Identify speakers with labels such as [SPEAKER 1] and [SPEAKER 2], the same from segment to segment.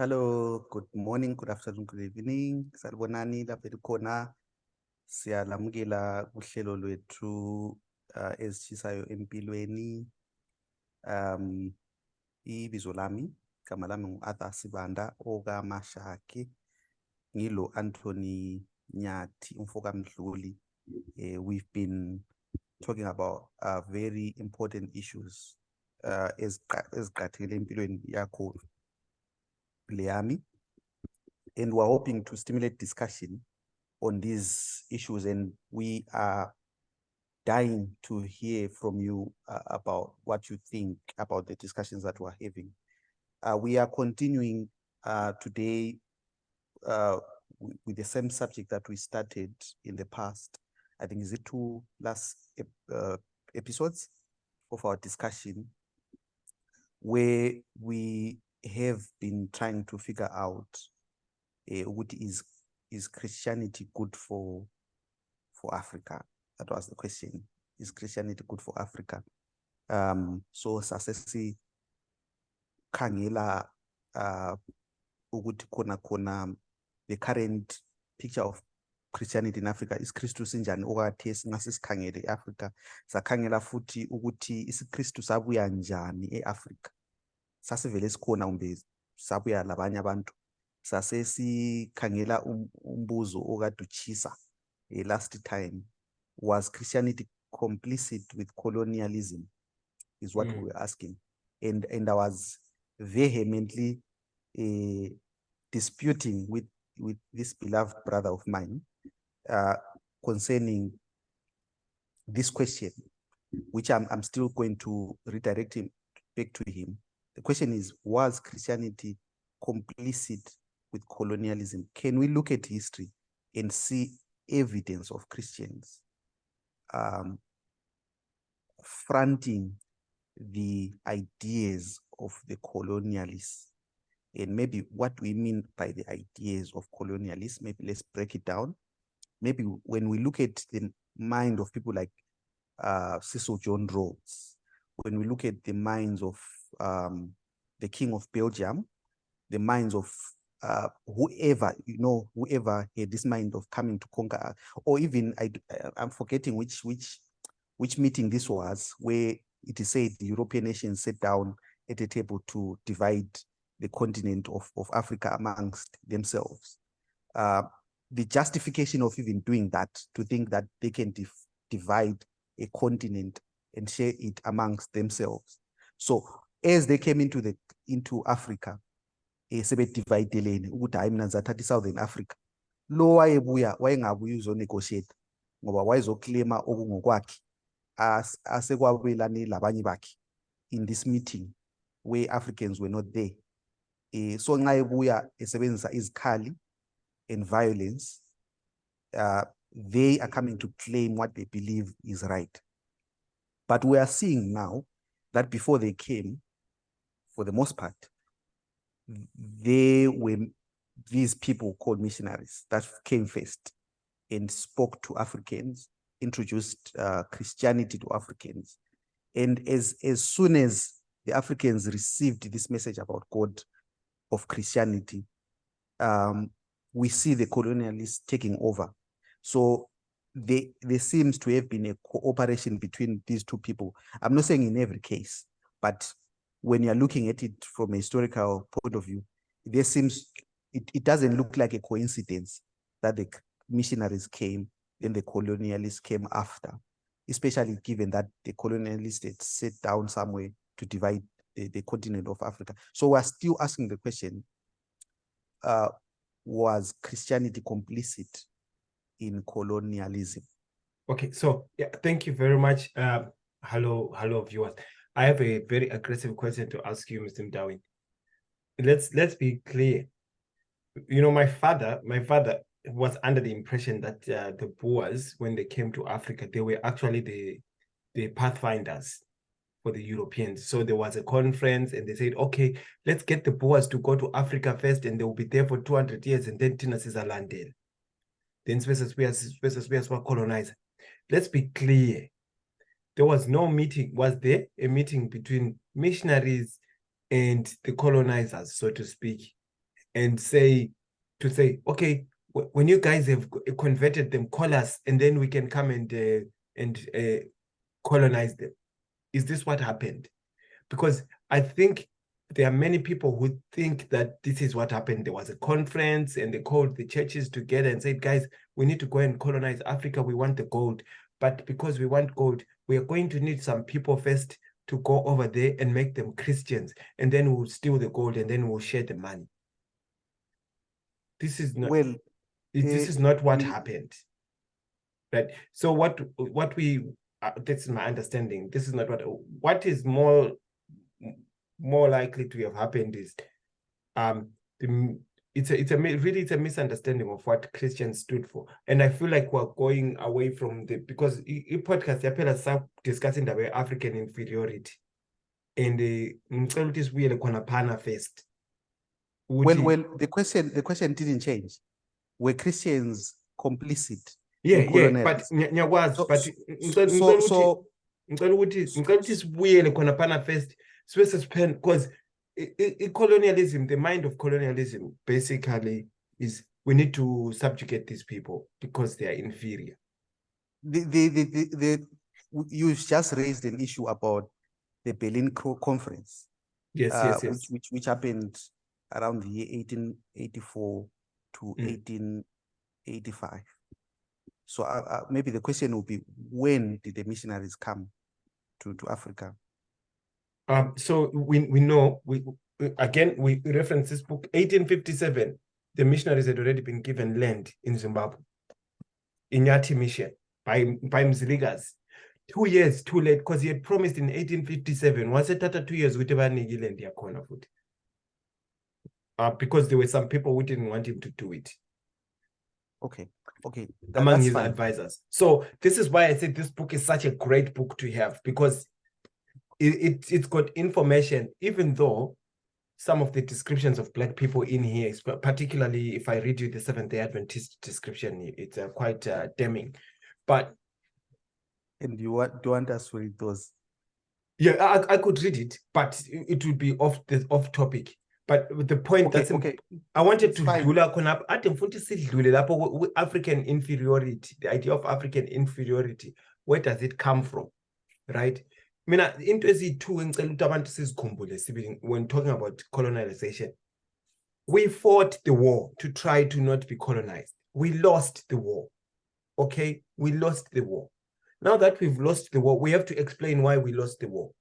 [SPEAKER 1] Hello, good morning, good afternoon, good evening. Salibonani lapha elikhona siyalamukela kuhlelo lwethu ezitshisayo empilweni. Ibizo lami igama lami ngu-Arthur Sibanda okaMashaki. Ngilo Anthony Nyathi umfoka Mdluli. We've been talking about very important issues eziqathele empilweni yakho Leami, and we're hoping to stimulate discussion on these issues, and we are dying to hear from you about what you think about the discussions that we're having. We are continuing today with the same subject that we started in the past. I think is it 2 last episodes of our discussion, where we have been trying to figure out what is Christianity good for Africa? That was the question. Is Christianity good for Africa? So sasesi khangela ukuthi khona the current picture of Christianity in Africa. IsiKrestu sinjani okwathesi ngase sikhangele eAfrica, sakhangela futhi ukuthi IsiKrestu sabuya njani eAfrica. Sasivele sikhona umbe sabuya labanye abantu, sasesikhangela umbuzo okade uchisa last time, was Christianity complicit with colonialism, is what we were asking, and I was vehemently disputing with this beloved brother of mine concerning this question, which I'm still going to redirect him back to him. The question is, was Christianity complicit with colonialism? Can we look at history and see evidence of Christians fronting the ideas of the colonialists? And maybe what we mean by the ideas of colonialists, maybe let's break it down. Maybe when we look at the mind of people like Cecil John Rhodes, when we look at the minds of the King of Belgium, the minds of whoever had this mind of coming to conquer, or even I'm forgetting which meeting this was, where it is said the European nations sat down at a table to divide the continent of Africa amongst themselves. The justification of even doing that, to think that they can divide a continent and share it amongst themselves. So as they came into Africa, sebedividelene ukuthi hayi mina ngizathatha iSouthern Africa, lo wayebuya wayengabuya uzonegotiate ngoba wayezoclaima okungokwakhe asekwabelane labanye bakhe in this meeting where Africans were not there. So nxa ebuya esebenzisa izikhali and violence, they are coming to claim what they believe is right. But we are seeing now that before they came, for the most part, they were these people called missionaries that came first and spoke to Africans, introduced Christianity to Africans. And as soon as the Africans received this message about God, of Christianity, we see the colonialists taking over. So there seems to have been a cooperation between these two people. I'm not saying in every case, but when you're looking at it from a historical point of view, there seems, it doesn't look like a coincidence that the missionaries came, then the colonialists came after, especially given that the colonialists had sat down somewhere to divide the continent of Africa. So we're still asking the question, was Christianity complicit in colonialism?
[SPEAKER 2] Okay, so yeah, thank you very much. Hello viewers. I have a very aggressive question to ask you, Mr. Mdawi. Let's be clear. You know, my father was under the impression that the Boers, when they came to Africa, they were actually the pathfinders for the Europeans. So there was a conference and they said, okay, let's get the Boers to go to Africa first and they will be there for 200 years and then Tina says Landel. Then spaces were colonized. Let's be clear. There was no meeting. Was there a meeting between missionaries and the colonizers, so to speak? and say, okay, when you guys have converted them, call us, and then we can come and colonize them. Is this what happened? Because I think there are many people who think that this is what happened. There was a conference and they called the churches together and said, guys, we need to go and colonize Africa. We want the gold. But because we want gold, we are going to need some people first to go over there and make them Christians. And then we'll steal the gold and then we'll share the money. This is not,
[SPEAKER 1] Well,
[SPEAKER 2] this is not what happened. Right. So what we, that's my understanding. This is not what is more likely to have happened is it's a misunderstanding of what Christians stood for. And I feel like we're going away from because in podcast yaphela discussing the African inferiority and ngicela ukuthi sibuyele khona phana first.
[SPEAKER 1] Well, the question didn't change. Were Christians complicit?
[SPEAKER 2] Yeah, but ngiyakwazi, but ngicela ukuthi sibuyele khona phana first. Because colonialism, the mind of colonialism basically is we need to subjugate these people because they are inferior.
[SPEAKER 1] You've just raised an issue about the Berlin Conference.
[SPEAKER 2] Yes.
[SPEAKER 1] Which happened around the year 1884 to 1885. So maybe the question will be, when did the missionaries come to Africa?
[SPEAKER 2] So we know, we reference this book, 1857, the missionaries had already been given land in Zimbabwe, in Yati mission, by Mziligas. 2 years too late, because he had promised in 1857, once it after 2 years, we never need land corner food. Because there were some people who didn't want him to do it.
[SPEAKER 1] Okay.
[SPEAKER 2] Among his advisors. So this is why I said this book is such a great book to have, because it's got information, even though some of the descriptions of Black people in here, particularly if I read you the Seventh-day Adventist description, it's quite damning. But
[SPEAKER 1] and do you want us to read those?
[SPEAKER 2] Yeah, I could read it, but it would be off topic. But the point I wanted to dlula African inferiority, the idea of African inferiority, where does it come from, right? Mina into ezi2 ngicela ukuthi abantu sizikhumbule sibili when talking about colonization. We fought the war to try to not be colonized. We lost the war. Okay, we lost the war. Now that we've lost the war, we have to explain why we lost the war,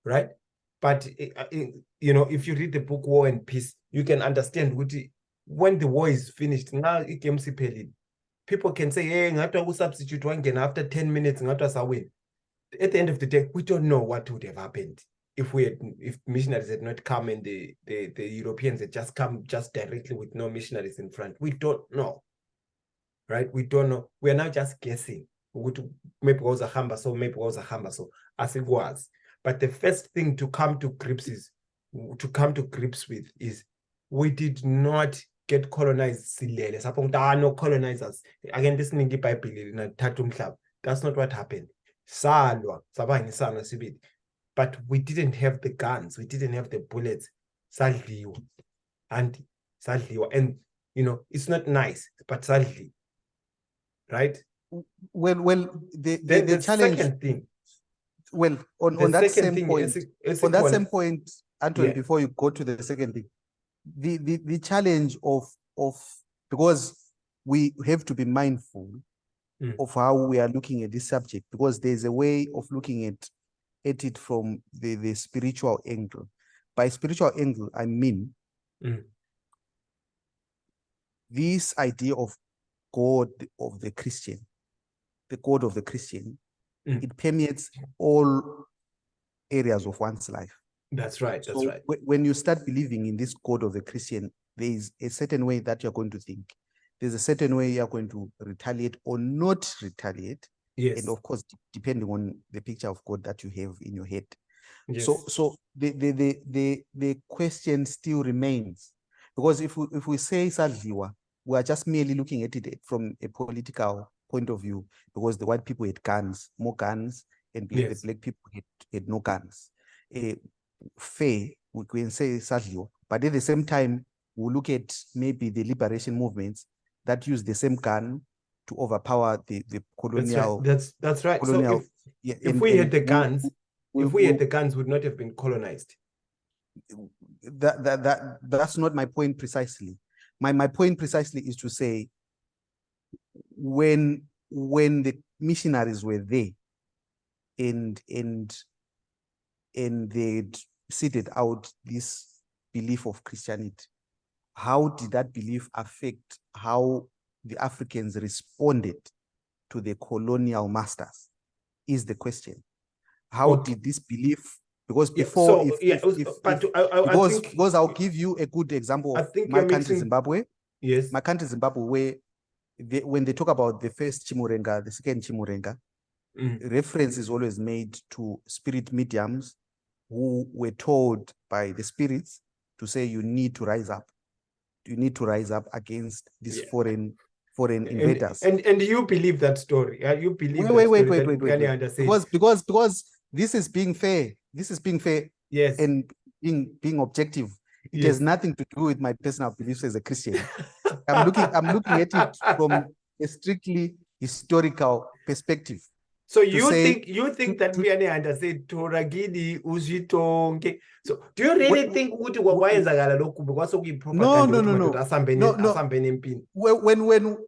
[SPEAKER 2] right? But you know, if you read the book War and Peace, you can understand when the war is finished. Now people can say, "Hey, ngata substitute one again after 10 minutes, ngata win." At the end of the day, we don't know what would have happened if missionaries had not come and the Europeans had just come just directly with no missionaries in front. We don't know, right? We don't know. We are now just guessing. Maybe was a hamba so, maybe was a hamba so, as it was. But the first thing to come to grips with is we did not get colonized. No colonizers. Again, this ningi Bible in Tatum Club. That's not what happened. But we didn't have the guns, we didn't have the bullets. And you know, it's not nice, but sadly, right?
[SPEAKER 1] Well, the challenge.
[SPEAKER 2] Second thing.
[SPEAKER 1] Well, on that same point, Anton, before you go to the second thing, the challenge of because we have to be mindful of how we are looking at this subject, because there's a way of looking at it from the spiritual angle. By spiritual angle, I mean this idea of God of the Christian, the God of the Christian, it permeates all areas of one's life.
[SPEAKER 2] That's right. That's right.
[SPEAKER 1] When you start believing in this God of the Christian, there is a certain way that you're going to think. There's a certain way you're going to retaliate or not retaliate.
[SPEAKER 2] Yes.
[SPEAKER 1] And of course, depending on the picture of God that you have in your head.
[SPEAKER 2] Yes.
[SPEAKER 1] So the question still remains, because if we say Sadliwa, we are just merely looking at it from a political point of view, because the white people had guns, more guns, and the Black people had no guns. Fair, we can say Sadliwa, but at the same time, we'll look at maybe the liberation movements that use the same gun to overpower the colonial.
[SPEAKER 2] That's right.
[SPEAKER 1] Colonial,
[SPEAKER 2] So if we had the guns, if we had the guns, would not have been colonized.
[SPEAKER 1] That's not my point precisely. My point precisely is to say, when the missionaries were there and they seeded out this belief of Christianity, how did that belief affect how the Africans responded to the colonial masters is the question. How did this belief, because before, because I'll give you a good example of my country, Zimbabwe.
[SPEAKER 2] Yes.
[SPEAKER 1] My country, Zimbabwe, where when they talk about the first Chimurenga, the second Chimurenga, reference is always made to spirit mediums who were told by the spirits to say, you need to rise up. You need to rise up against these foreign invaders.
[SPEAKER 2] And you believe that story? You believe
[SPEAKER 1] wait. Because this is being fair. This is being fair.
[SPEAKER 2] Yes.
[SPEAKER 1] And being objective. It has nothing to do with my personal beliefs as a Christian. I'm looking at it from a strictly historical perspective.
[SPEAKER 2] So you think that we understand Toragidi Ujitonge. So do you really think
[SPEAKER 1] no.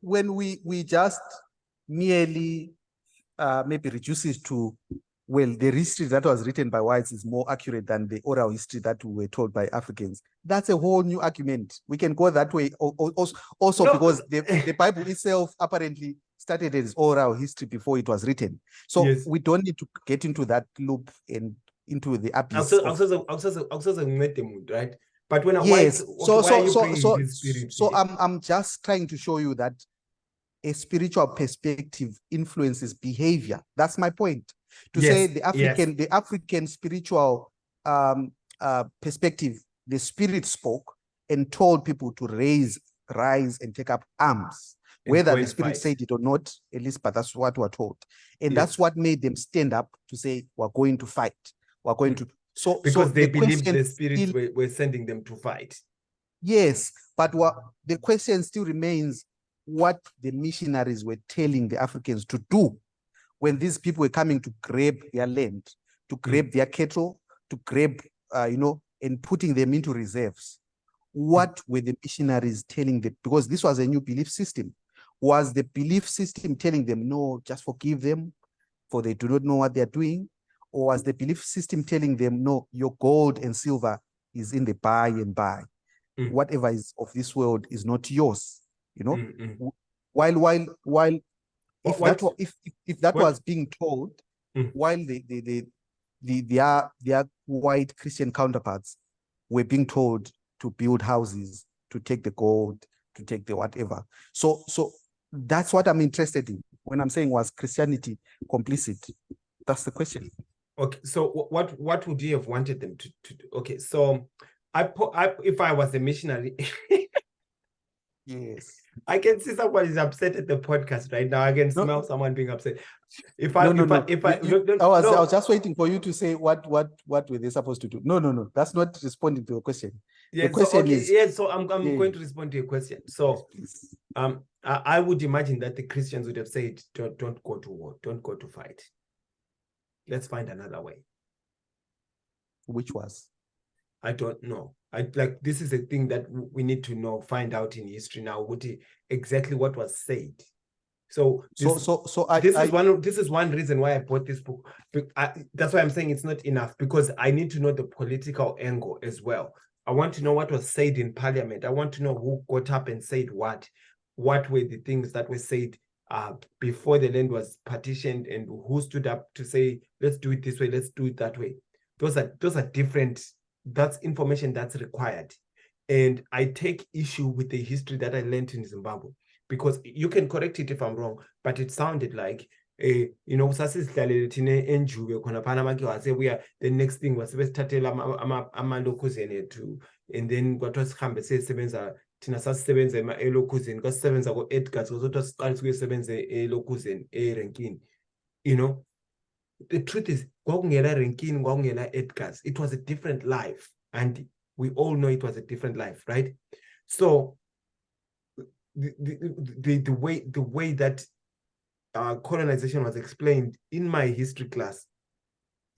[SPEAKER 1] When we just merely maybe reduce it to, well, the history that was written by whites is more accurate than the oral history that we were told by Africans. That's a whole new argument. We can go that way also because the Bible itself apparently started as oral history before it was written. So we don't need to get into that loop and into the abyss.
[SPEAKER 2] Right? But when
[SPEAKER 1] I'm just trying to show you that a spiritual perspective influences behavior. That's my point. To say the African spiritual perspective, the spirit spoke and told people to rise and take up arms. Whether the spirit said it or not, at least, but that's what we're told. And that's what made them stand up to say, we're going to fight. We're going to.
[SPEAKER 2] Because they believed the spirits were sending them to fight.
[SPEAKER 1] Yes, but the question still remains what the missionaries were telling the Africans to do when these people were coming to grab their land, to grab their cattle, to grab, and putting them into reserves. What were the missionaries telling them? Because this was a new belief system. Was the belief system telling them, no, just forgive them, for they do not know what they're doing? Or was the belief system telling them, no, your gold and silver is in the buy and buy. Whatever is of this world is not yours, While if that was being told, while their white Christian counterparts were being told to build houses, to take the gold, to take the whatever. So that's what I'm interested in when I'm saying, was Christianity complicit? That's the question.
[SPEAKER 2] Okay, so what would you have wanted them to do? Okay, so if I was a missionary,
[SPEAKER 1] yes,
[SPEAKER 2] I can see somebody's upset at the podcast right now. I can smell someone being upset. I was
[SPEAKER 1] just waiting for you to say what were they supposed to do. No, that's not responding to your question.
[SPEAKER 2] The question is so I'm going to respond to your question. So
[SPEAKER 1] yes,
[SPEAKER 2] I would imagine that the Christians would have said, don't go to war, don't go to fight. Let's find another way.
[SPEAKER 1] Which was?
[SPEAKER 2] I don't know. This is a thing that we need to find out in history now, exactly what was said. This is one reason why I bought this book. That's why I'm saying it's not enough, because I need to know the political angle as well. I want to know what was said in Parliament. I want to know who got up and said what were the things that were said before the land was partitioned, and who stood up to say, let's do it this way, let's do it that way. Those are different. That's information that's required. And I take issue with the history that I learned in Zimbabwe, because you can correct it if I'm wrong, but it sounded like the next thing was and then what was thina sasisebenza elokuzeni kwasisebenza ko-edgars kwasodwa siqalise kuyosebenza elokuzeni erenkini. The truth is, kwakungela renkini, kwakungela edgars. It was a different life, and we all know it was a different life, right? So the way that colonization was explained in my history class,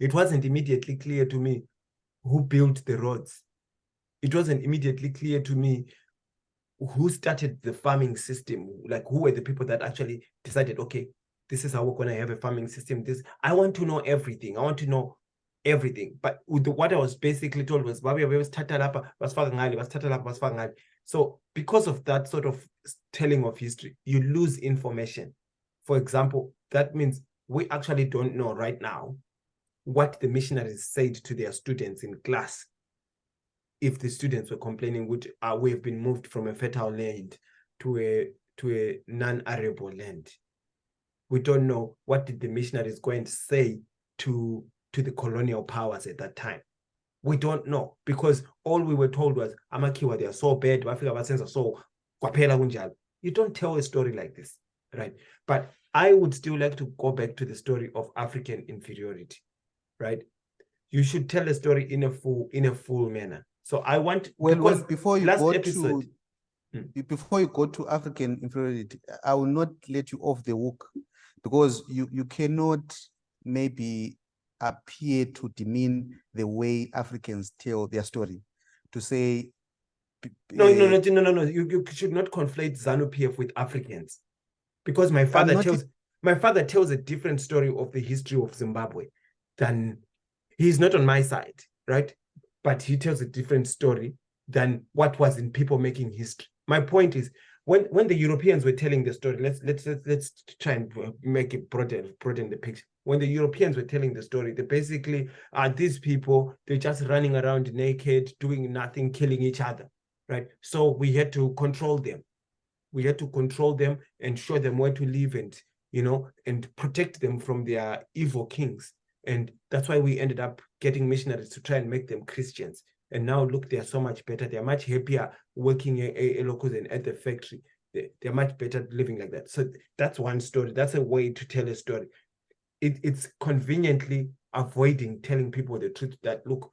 [SPEAKER 2] it wasn't immediately clear to me who built the roads. It wasn't immediately clear to me who started the farming system, like who were the people that actually decided, okay, this is how we're going to have a farming system. I want to know everything. I want to know everything. But what I was basically told was, so because of that sort of telling of history, you lose information. For example, that means we actually don't know right now what the missionaries said to their students in class. If the students were complaining, we have been moved from a fertile land to a non-arable land. We don't know what did the missionaries go and say to the colonial powers at that time. We don't know, because all we were told was Amakiwa, they are so bad, you don't tell a story like this, right? But I would still like to go back to the story of African inferiority, right? You should tell a story in a full manner. So I want,
[SPEAKER 1] well, before you
[SPEAKER 2] last
[SPEAKER 1] go
[SPEAKER 2] episode,
[SPEAKER 1] before you go to African inferiority, I will not let you off the hook, because you cannot maybe appear to demean the way Africans tell their story, to say
[SPEAKER 2] no, you should not conflate ZANU-PF with Africans, because my father tells a different story of the history of Zimbabwe. Than he's not on my side, right? But he tells a different story than what was in people making history. My point is, when the Europeans were telling the story, let's try and make it broaden the picture. When the Europeans were telling the story, they basically are these people, they're just running around naked, doing nothing, killing each other, right? So we had to control them. We had to control them and show them where to live, and and protect them from their evil kings. And that's why we ended up getting missionaries to try and make them Christians. And now look, they are so much better. They're much happier working locals and at the factory. They're much better living like that. So that's one story. That's a way to tell a story. It's conveniently avoiding telling people the truth that, look,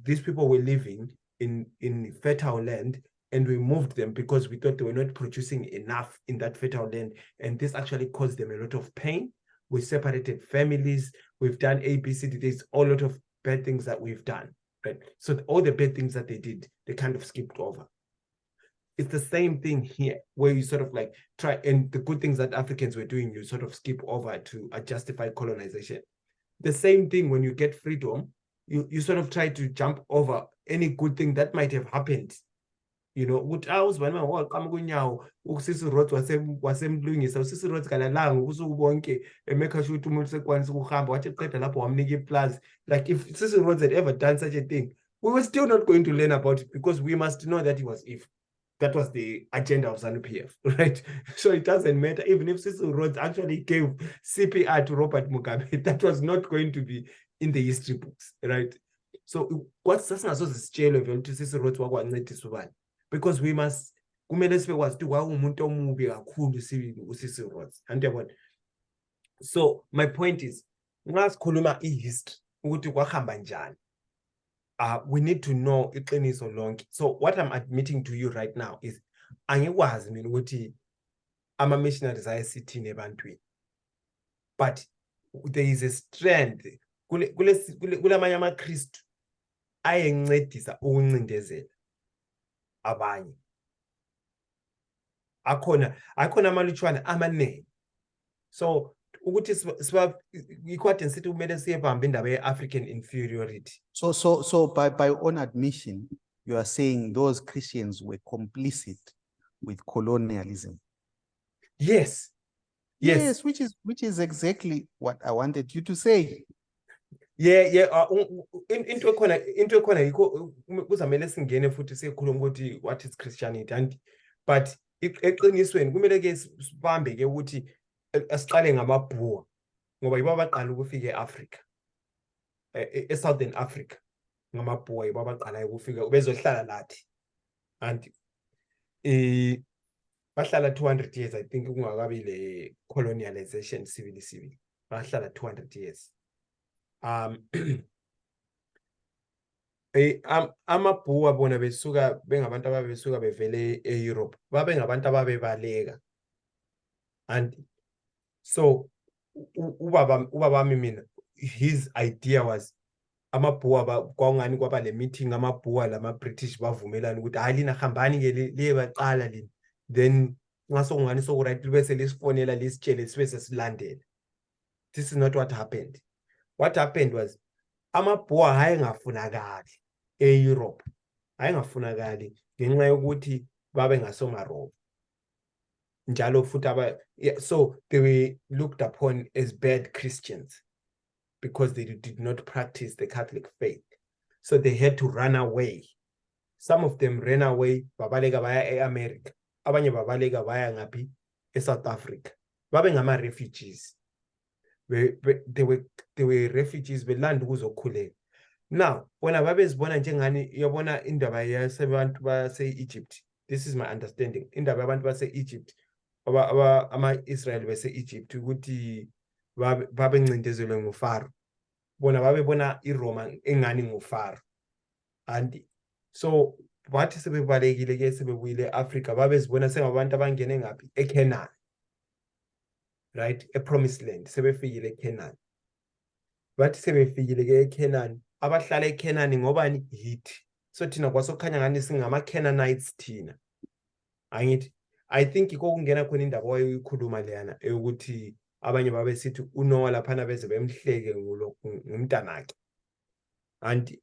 [SPEAKER 2] these people were living in fertile land, and we moved them because we thought they were not producing enough in that fertile land. And this actually caused them a lot of pain. We separated families. We've done ABCD. There's a lot of bad things that we've done, right? So all the bad things that they did, they kind of skipped over. It's the same thing here, where you sort of like try, and the good things that Africans were doing, you sort of skip over to justify colonization. The same thing when you get freedom, you sort of try to jump over any good thing that might have happened. Ukuthi awuzibani mawaqhamuka kunyawo ukusisi roads wasemlungisa usisi roads kalalanga ubusuku bonke emeka sure ukuthi umuntu sekwanisa ukuhamba wathi eqeda lapho wamnika iplaza. Like, if Sisi Roads had ever done such a thing, we were still not going to learn about it, because we must know that he was evil. That was the agenda of ZANU-PF, right? So it doesn't matter. Even if Sisi Roads actually gave CPR to Robert Mugabe, that was not going to be in the history books, right? So what's sasingazozisitshela vele ukuthi Sisi Roads wakwancedisa ubani, because we must, kumele sibekwazi ukuthi wawumuntu omubi kakhulu uSisi Roads. Andiyabona? So my point is, nxa sikhuluma history ukuthi kwahamba njani, we need to know iqiniso lonke. So what I'm admitting to you right now is, angikwazi mina ukuthi ama-missionaries ayesithini ebantwini, but there is a strand kulamanye amaKristu ayencedisa ukuncindezela abanye. Akhona amalutshwana amanene. So ukuthi ikhwadi nsithi kumele siyebamba indaba ye-African inferiority.
[SPEAKER 1] So by own admission, you are saying those Christians were complicit with colonialism.
[SPEAKER 2] Yes,
[SPEAKER 1] which is exactly what I wanted you to say.
[SPEAKER 2] Yeah. Into ekhona yikho kuzamele singene futhi sikhuluma ukuthi what is Christianity, and but eqinisweni kumele ke sibambe ke ukuthi asiqale ngamabhuwa, ngoba yibo abaqala ukufika eAfrica, eSouthern Africa. Ngamabhuwa yibo abaqala ukufika bezohlala lathi, and bahlala 200 years, I think, kungakabi le colonialization civil bahlala 200 years. Amabhuwa bona besuka bengabantu ababesuka bevele eEurope babe ngabantu ababebaleka, and so ubabami mina, his idea was amabhuwa kwangani kwaba le meeting amabhuwa lama-British bavumelana ukuthi hayi lina hambani ke liye baqala lina, then nxa sokungani sokuright libe selisifonela lisitshele sibe sesilandela. This is not what happened. What happened was amabhuwa hayengafunakali e-Europe, hayengafunakali ngenxa yokuthi babe ngasomaroma njalo futhi so they were looked upon as bad Christians because they did not practice the Catholic faith. So they had to run away. Some of them ran away, babaleka baya e-America, abanye babaleka baya ngaphi e-South Africa. Babe ngama-refugees. They were refugees belanda ukuzokhuleka. Now, wena babezibona njengani yabona indaba yabantu base-Egypt. This is my understanding. Indaba yabantu base-Egypt, ama-Israel base-Egypt ukuthi babencindezelwe nguFaro. Bona babebona iRoma engani nguFaro. And so bathi sebebalekile ke sebebuyile eAfrica babezibona sengabantu abangene ngaphi eCanaan. Right? E-Promised Land sebefikile eCanaan. Bathi sebefikile ke eCanaan, abahlala eCanaan ngobani hit. So thina kwasokhanya ngani singama-Canaanites thina. Angithi I think kungena khona indaba wayikhuluma leyana ukuthi abanye babesithi uNoah laphana beze bemhleke ngumntanakhe. And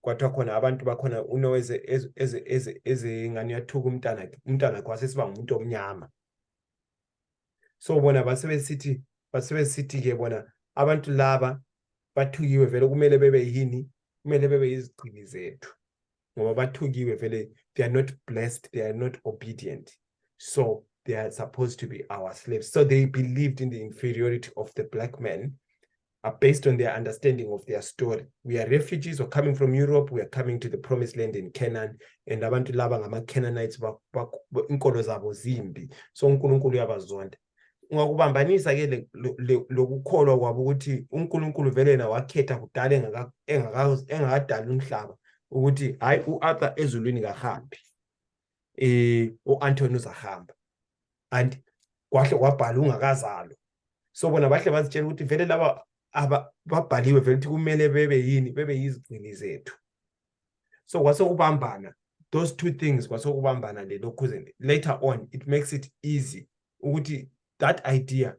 [SPEAKER 2] kwathiwa khona abantu bakhona uNoah eze ngani yathuka umntanakhe wasesiba ngumuntu omnyama. So bona basebesithi ke bona abantu laba bathukiwe vele kumele bebe yini, kumele bebe izigqili zethu ngoba bathukiwe vele, they are not blessed, they are not obedient, so they are supposed to be our slaves. So they believed in the inferiority of the black man based on their understanding of their story. We are refugees, we're coming from Europe, we are coming to the promised land in Canaan, and abantu laba ngama-Canaanites inkolo zabo zimbi, so uNkulunkulu uyabazonda. Ungakubambanisa ke lokukholwa kwabo ukuthi uNkulunkulu vele na wakhetha kudala engakadala umhlaba ukuthi hayi uArthur ezulwini kahambi, uAntony uzahamba, and kwahle kwabhala ungakazalwa. So bona bahle bazitshela ukuthi vele laba babhaliwe vele ukuthi kumele bebe yini, bebe yizigcili zethu. So kwasokubambana those two things, kwasokubambana lokhu. Later on it makes it easy ukuthi that idea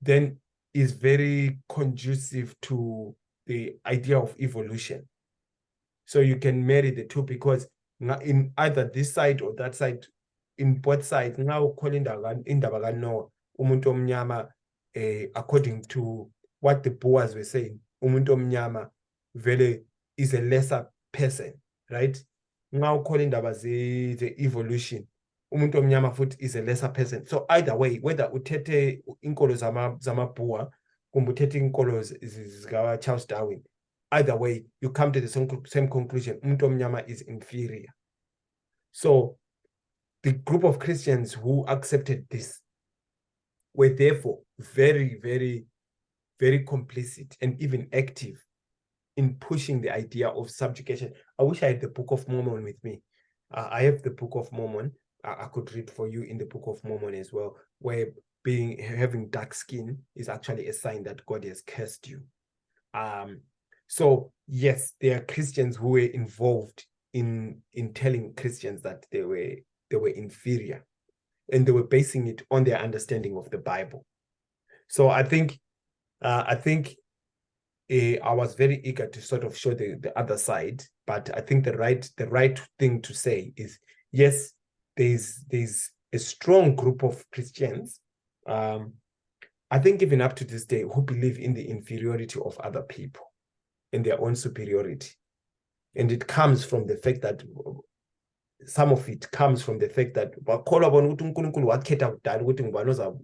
[SPEAKER 2] then is very conducive to the idea of evolution. So you can marry the two because in either this side or that side, in both sides, now calling indaba kaNoah, umuntu omnyama, according to what the Boers were saying, umuntu omnyama vele is a lesser person, right? Now calling indaba the evolution, umuntu omnyama futhi is a lesser person. So either way, whether uthethe inkolo zamabhuwa kumbe uthethe inkolo zika Charles Darwin, either way you come to the same conclusion, umuntu omnyama is inferior. So the group of Christians who accepted this were therefore very, very, very complicit and even active in pushing the idea of subjugation. I wish I had the Book of Mormon with me. I have the Book of Mormon. I could read for you in the Book of Mormon as well, where having dark skin is actually a sign that God has cursed you. So yes, there are Christians who were involved in telling Christians that they were inferior, and they were basing it on their understanding of the Bible. So I think I was very eager to sort of show the other side, but I think the right thing to say is yes, there's a strong group of Christians, I think even up to this day, who believe in the inferiority of other people and their own superiority. And it comes from the fact that some of it comes from the fact that bakholwa bona ukuthi uNkulunkulu wakhetha kudala ukuthi ngubani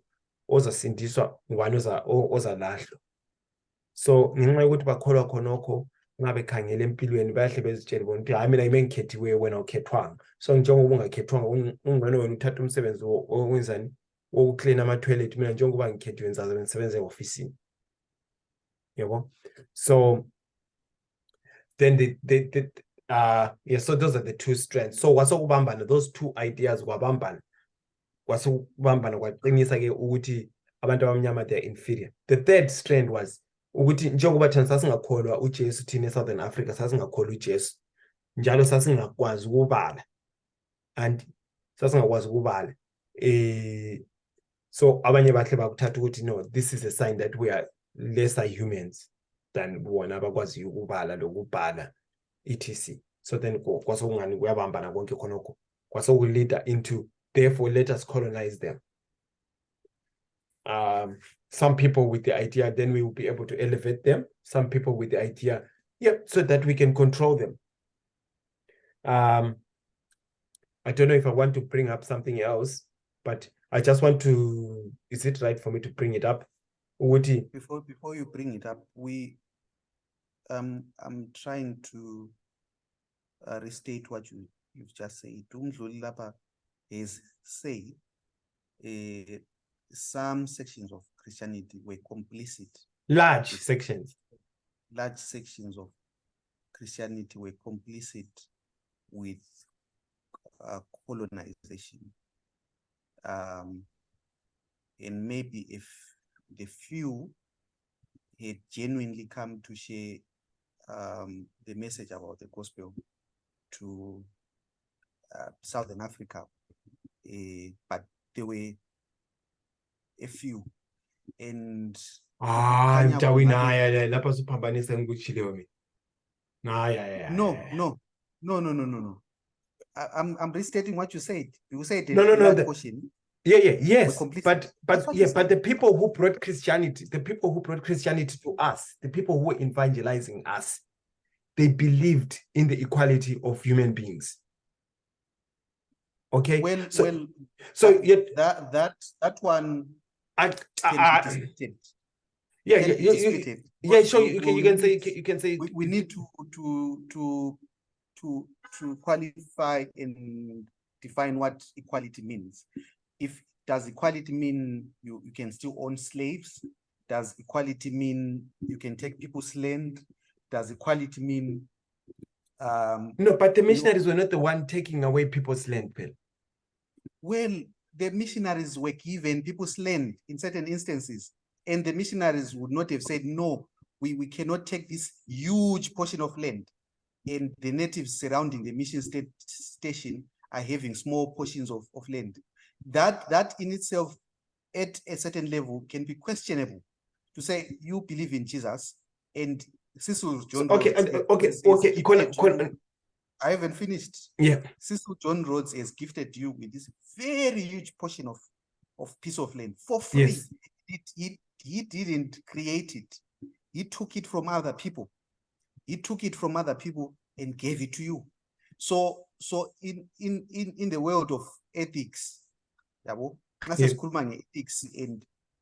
[SPEAKER 2] ozasindiswa ngubani ozalahlwa. So ngenxa yokuthi bakholwa khonokho ngabe khangela empilweni bayahle bezitshela bona ukuthi hayi mina ngimengikhethiwe wena ukhethwanga. So njengoba ungakhethwanga ungcono wena uthatha umsebenzi owenzani wokuclean ama-toilet, mina njengoba ngikhethiwe ngizaze ngisebenze e-ofisini. Yabo? So then Yeah, so those are the two strands. So wasokubambana, those two ideas kwabambana. Kwasokubambana kwaqinisa ke ukuthi abantu abamnyama they are inferior. The third strand was ukuthi njengoba thina sasingakholwa uJesu thina eSouthern Africa sasingakholwa uJesu. Njalo sasingakwazi ukubala. And sasingakwazi ukubala. So abanye bahle bakuthatha ukuthi no, this is a sign that we are lesser humans than bona abakwazi ukubala lokubhala etc. So then kwasokungani kuyabambana konke khonokho kwasokuleader into therefore let us colonize them. Some people with the idea then we will be able to elevate them, some people with the idea so that we can control them. I don't know if I want to bring up something else, but I just want to, is it right for me to bring it up?
[SPEAKER 1] Before you bring it up, I'm trying to restate what you've just said. Umdluli lapha is say some sections of Christianity were complicit.
[SPEAKER 2] Large sections
[SPEAKER 1] of Christianity were complicit with colonization. And maybe if the few had genuinely come to share the message about the gospel to Southern Africa, but there were a few. And no. I'm restating what you said. You said that question.
[SPEAKER 2] Yes. But the people who brought Christianity, to us, the people who were evangelizing us, they believed in the equality of human beings. Okay.
[SPEAKER 1] That one can be disputed.
[SPEAKER 2] So you can say
[SPEAKER 1] we need to qualify and define what equality means. Does equality mean you can still own slaves? Does equality mean you can take people's land? Does equality mean
[SPEAKER 2] no, but the missionaries were not the one taking away people's land, Bill.
[SPEAKER 1] Well, the missionaries were given people's land in certain instances, and the missionaries would not have said, no, we cannot take this huge portion of land. And the natives surrounding the mission station are having small portions of land. That in itself, at a certain level, can be questionable. To say you believe in Jesus and Cecil John Rhodes. I haven't finished.
[SPEAKER 2] Yeah.
[SPEAKER 1] Cecil John Rhodes has gifted you with this very huge portion of piece of land for free. Yes. He didn't create it. He took it from other people. He took it from other people and gave it to you. So in the world of ethics, ethics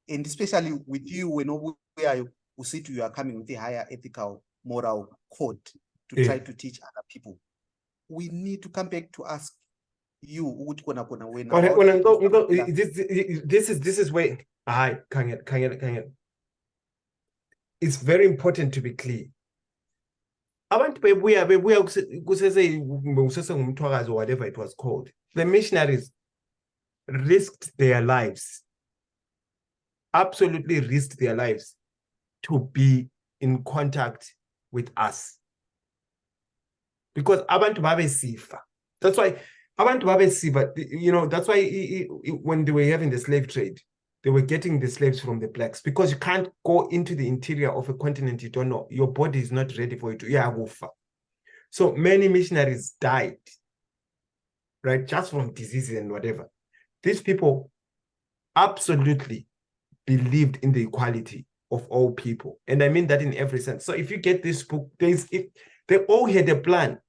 [SPEAKER 1] and especially with you, when you are coming with a higher ethical moral code to try to teach other people, we need to come back to ask you.
[SPEAKER 2] This is where it's very important to be clear. Whatever it was called, the missionaries risked their lives, absolutely risked their lives to be in contact with us, because abantu babe sifa. That's why abantu babe sifa, that's why when they were having the slave trade, they were getting the slaves from the blacks, because you can't go into the interior of a continent you don't know. Your body is not ready for it. So many missionaries died, right? Just from diseases and whatever. These people absolutely believed in the equality of all people. And I mean that in every sense. So if you get this book, they all had a plan.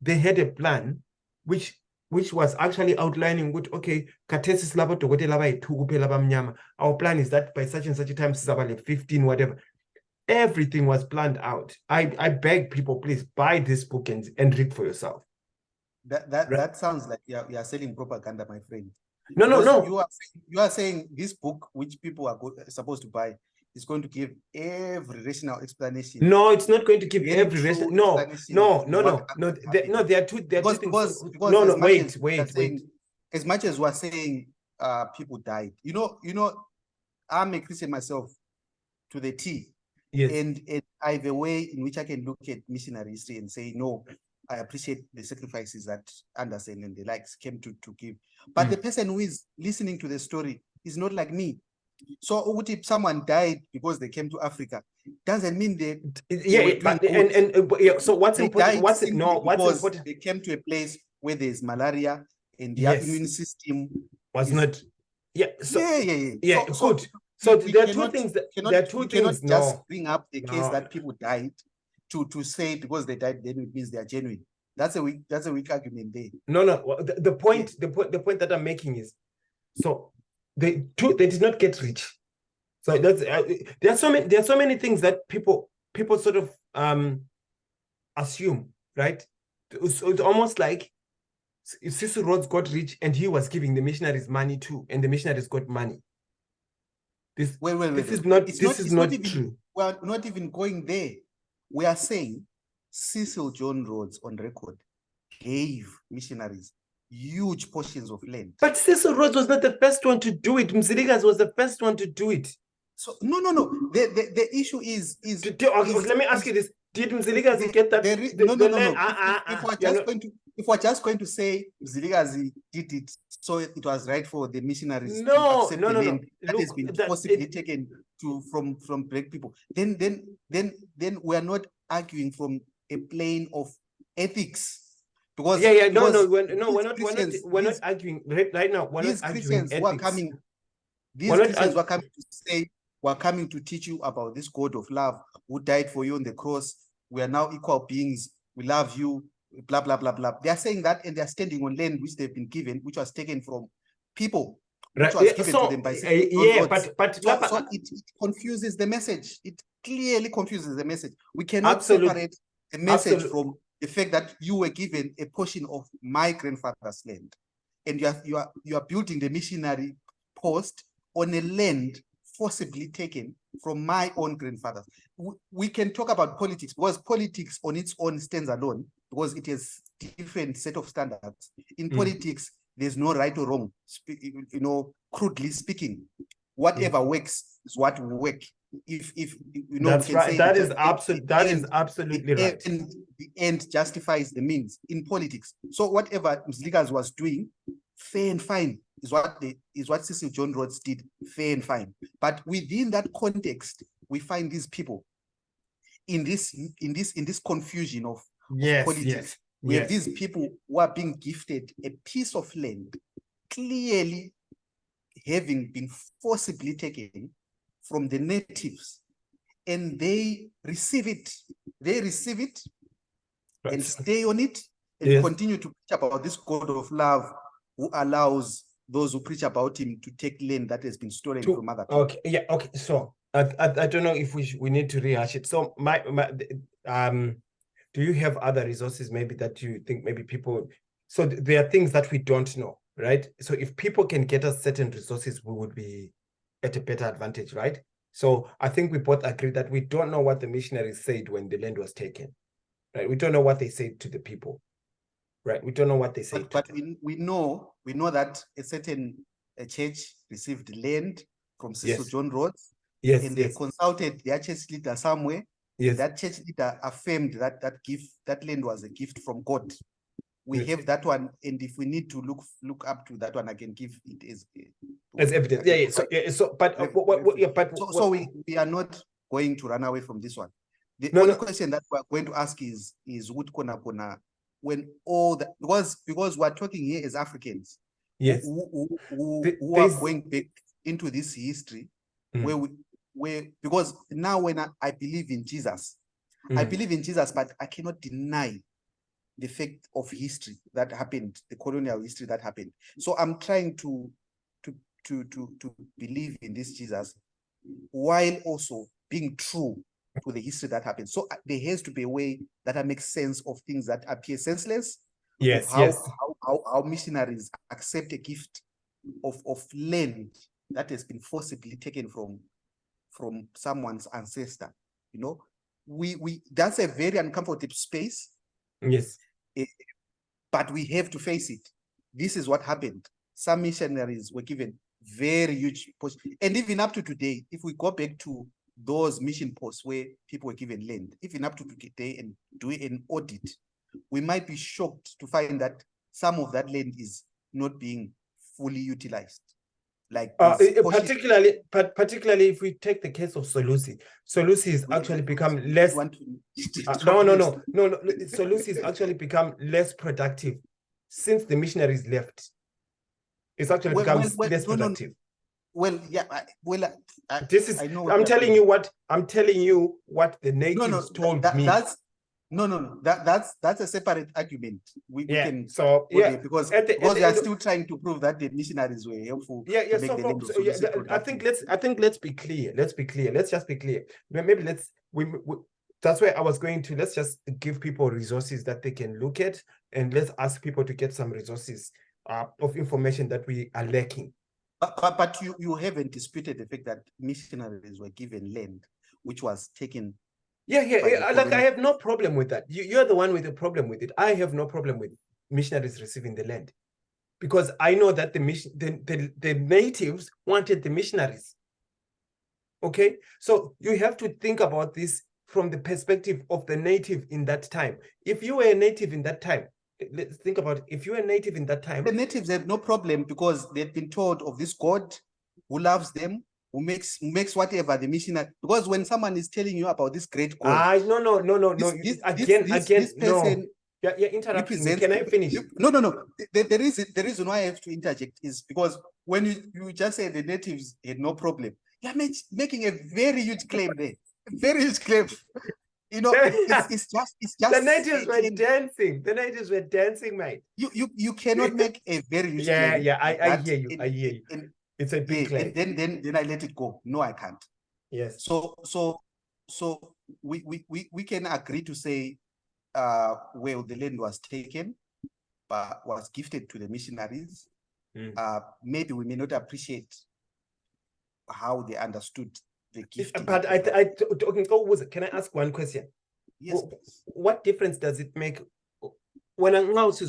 [SPEAKER 2] They had a plan which was actually outlining what, okay, our plan is that by such and such a time, 15, whatever. Everything was planned out. I beg people, please buy this book and read for yourself.
[SPEAKER 1] That sounds like you are selling propaganda, my friend.
[SPEAKER 2] No.
[SPEAKER 1] You are saying this book, which people are supposed to buy, is going to give every rational explanation.
[SPEAKER 2] No, it's not going to give
[SPEAKER 1] Very
[SPEAKER 2] every
[SPEAKER 1] true
[SPEAKER 2] rational. No,
[SPEAKER 1] explanation
[SPEAKER 2] no,
[SPEAKER 1] to
[SPEAKER 2] no,
[SPEAKER 1] what
[SPEAKER 2] no, no.
[SPEAKER 1] happened.
[SPEAKER 2] No, there are two. There are two things.
[SPEAKER 1] Because
[SPEAKER 2] No,
[SPEAKER 1] as
[SPEAKER 2] no.
[SPEAKER 1] much
[SPEAKER 2] Wait,
[SPEAKER 1] as we are
[SPEAKER 2] wait,
[SPEAKER 1] saying,
[SPEAKER 2] wait.
[SPEAKER 1] as much as we're saying people died, you know, I'm a Christian myself to the T.
[SPEAKER 2] Yes.
[SPEAKER 1] And I have a way in which I can look at missionary history and say, no, I appreciate the sacrifices that Anderson and the likes came to give. But the person who is listening to the story is not like me. So if someone died because they came to Africa, doesn't mean they
[SPEAKER 2] so what's
[SPEAKER 1] they
[SPEAKER 2] important? What's
[SPEAKER 1] important? They came to a place where there's malaria and their immune system
[SPEAKER 2] was not. Yeah. So
[SPEAKER 1] yeah.
[SPEAKER 2] Good. So there are two things. There are two things.
[SPEAKER 1] Just bring up the case that people died to say because they died, then it means they are genuine. That's a weak argument there.
[SPEAKER 2] No. The point that I'm making is, so they did not get rich. So that's there are so many things that people sort of assume, right? So it's almost like Cecil Rhodes got rich and he was giving the missionaries money too, and the missionaries got money. This is not true.
[SPEAKER 1] We're not even going there. We are saying Cecil John Rhodes on record gave missionaries huge portions of land.
[SPEAKER 2] But Cecil Rhodes was not the first one to do it. Mziligas was the first one to do it.
[SPEAKER 1] So no. The issue is
[SPEAKER 2] let me ask you this: did Mziligas get that?
[SPEAKER 1] If we're just going to say Mziligas did it, so it was right for the missionaries to accept the land that has been possibly taken from black people, then we are not arguing from a plane of ethics. Because
[SPEAKER 2] we're not arguing right now.
[SPEAKER 1] These Christians who are coming to say, we're coming to teach you about this God of love who died for you on the cross. We are now equal beings. We love you, blah, blah, blah, blah. They are saying that, and they are standing on land which they've been given, which was taken from people, which was given to them by
[SPEAKER 2] so
[SPEAKER 1] it confuses the message. It clearly confuses the message. We cannot separate the message from the fact that you were given a portion of my grandfather's land, and you are building the missionary post on a land forcibly taken from my own grandfather. We can talk about politics, because politics on its own stands alone, because it has different set of standards. In politics, there's no right or wrong. Crudely speaking, whatever works is what will work. If
[SPEAKER 2] that's right, that is absolutely right.
[SPEAKER 1] And the end justifies the means in politics. So whatever Mziligas was doing, fair and fine, is what Cecil John Rhodes did, fair and fine. But within that context, we find these people in this confusion of politics. We have these people who are being gifted a piece of land, clearly having been forcibly taken from the natives, and they receive it. Right. And stay on it and continue to preach about this God of love who allows those who preach about him to take land that has been stolen from other people.
[SPEAKER 2] Okay. So I don't know if we need to rehash it. So do you have other resources maybe that you think maybe people? So there are things that we don't know, right? So if people can get us certain resources, we would be at a better advantage, right? So I think we both agree that we don't know what the missionaries said when the land was taken, right? We don't know what they said to the people. Right, we don't know what they say.
[SPEAKER 1] But we know that a certain church received land from Cecil John Rhodes. And they consulted their church leader somewhere. That church leader affirmed that land was a gift from God. We have that one, and if we need to look up to that one, I can give it as
[SPEAKER 2] evidence.
[SPEAKER 1] So we are not going to run away from this one. The only question that we're going to ask is Kona, when all that, because we're talking here as Africans, who are going back into this history, because now when I believe in Jesus, I believe in Jesus, but I cannot deny the fact of history that happened, the colonial history that happened. So I'm trying to believe in this Jesus while also being true to the history that happened. So there has to be a way that I make sense of things that appear senseless. How missionaries accept a gift of land that has been forcibly taken from from someone's ancestor. You know, that's a very uncomfortable space.
[SPEAKER 2] Yes.
[SPEAKER 1] But we have to face it. This is what happened. Some missionaries were given very huge posts. And even up to today, if we go back to those mission posts where people were given land, even up to today and do an audit, we might be shocked to find that some of that land is not being fully utilized. Like
[SPEAKER 2] particularly if we take the case of Solusi has actually become less. No. Solusi has actually become less productive since the missionaries left. It's actually become less productive.
[SPEAKER 1] Well, yeah.
[SPEAKER 2] I'm telling you what the natives told me.
[SPEAKER 1] That's a separate argument. We can because they are still trying to prove that the missionaries were helpful.
[SPEAKER 2] I think let's be clear. Let's just be clear. Maybe that's where I was going to. Let's just give people resources that they can look at, and let's ask people to get some resources of information that we are lacking.
[SPEAKER 1] But you haven't disputed the fact that missionaries were given land, which was taken.
[SPEAKER 2] Like I have no problem with that. You're the one with the problem with it. I have no problem with missionaries receiving the land, because I know that the natives wanted the missionaries. Okay, so you have to think about this from the perspective of the native in that time. If you were a native in that time, let's think about it. If you were a native in that time,
[SPEAKER 1] the natives have no problem because they've been told of this God who loves them, who makes whatever the missionary. Because when someone is telling you about this great God,
[SPEAKER 2] no. This person, no. You're interrupting me. Can I finish?
[SPEAKER 1] No. The reason why I have to interject is because when you just say the natives had no problem, you're making a very huge claim there. Very huge claim. You know, it's just
[SPEAKER 2] the natives were dancing. The natives were dancing, mate.
[SPEAKER 1] You cannot make a very huge claim.
[SPEAKER 2] I hear you. It's a big claim.
[SPEAKER 1] And then I let it go. No, I can't.
[SPEAKER 2] Yes.
[SPEAKER 1] So we can agree to say, well, the land was taken, but was gifted to the missionaries. Maybe we may not appreciate how they understood the gift.
[SPEAKER 2] But can I ask one question?
[SPEAKER 1] Yes.
[SPEAKER 2] What difference does it make when how do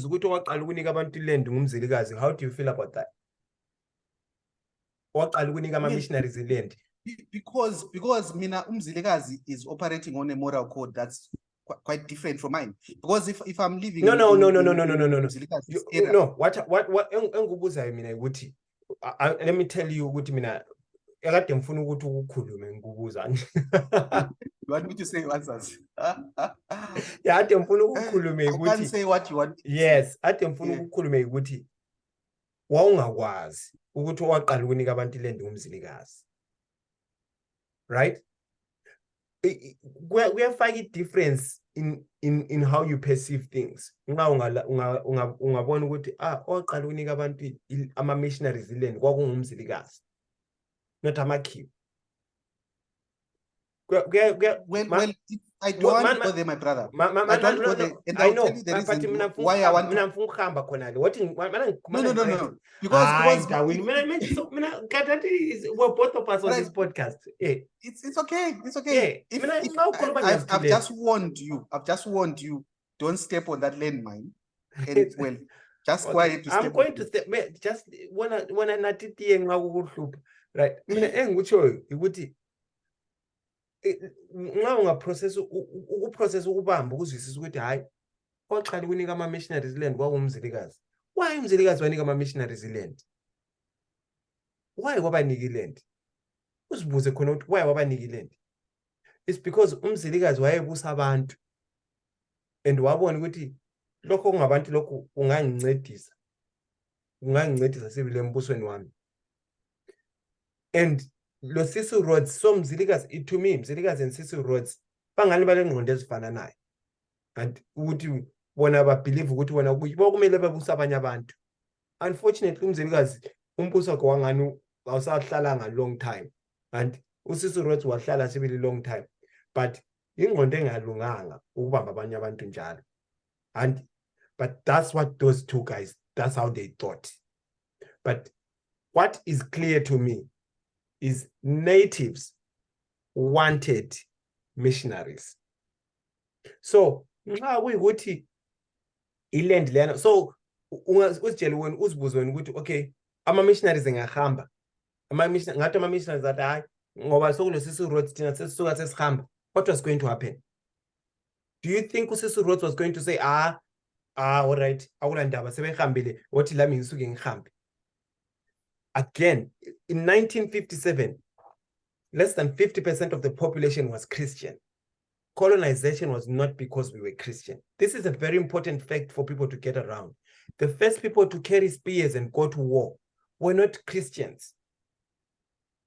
[SPEAKER 2] you feel about that? Missionaries land?
[SPEAKER 1] Because Mina Umzilikazi is operating on a moral code that's quite different from mine. Because if I'm living
[SPEAKER 2] no. Let me tell you what mina. You
[SPEAKER 1] want me to say answers?
[SPEAKER 2] I can't
[SPEAKER 1] say what you want.
[SPEAKER 2] Yes, right? We are finding difference in how you perceive things. Not a maki.
[SPEAKER 1] Well, I don't want to go there, my brother. I don't go there. And I'll tell you the reason why I want to. No. Because
[SPEAKER 2] we're both of us on this podcast.
[SPEAKER 1] It's okay. It's okay. I've just warned you. Don't step on that landmine. And well, just quiet to step.
[SPEAKER 2] I'm going to step. Just when I not right. Nxa ungaprocess ukubamba ukuzwisisa ukuthi hayi kwaqala ukunika ama missionaries land kwakumzilikazi. Why umzilikazi wanika ama missionaries land? Why wabaniki land? Usibuze khona ukuthi why wabaniki land? It's because umzilikazi wayebusa abantu and wabona ukuthi lokho kungabantu lokho ungangincedisa sibile embusweni wami. And lo Sisi Roads, so Mzilikazi, to me, Mzilikazi and Sisi Roads, bangani bale ngqondo ezifana naye. And ukuthi bona ba believe ukuthi bona kumele babusa abanye abantu. Unfortunately, Mzilikazi umbuso wakhe wangani awusahlalanga long time. And uSisi Roads wahlala sibili long time. But ingqondo engalunganga ukubamba abanye abantu njalo. But that's what those two guys, that's how they thought. But what is clear to me is natives wanted missionaries. So nxa kuyikuthi iland leyana, so uzitshele wena uzibuze wena ukuthi okay ama-missionaries engahamba ngathi ama-missionaries athi hayi ngoba sokulosisi Rhodes thina sesisuka sesihamba, what was going to happen? Do you think usisi Rhodes was going to say all right akulandaba sebehambile wathi lami ngisuke ngihambe? Again, in 1957 less than 50% of the population was Christian. Colonization was not because we were Christian. This is a very important fact for people to get around. The first people to carry spears and go to war were not Christians.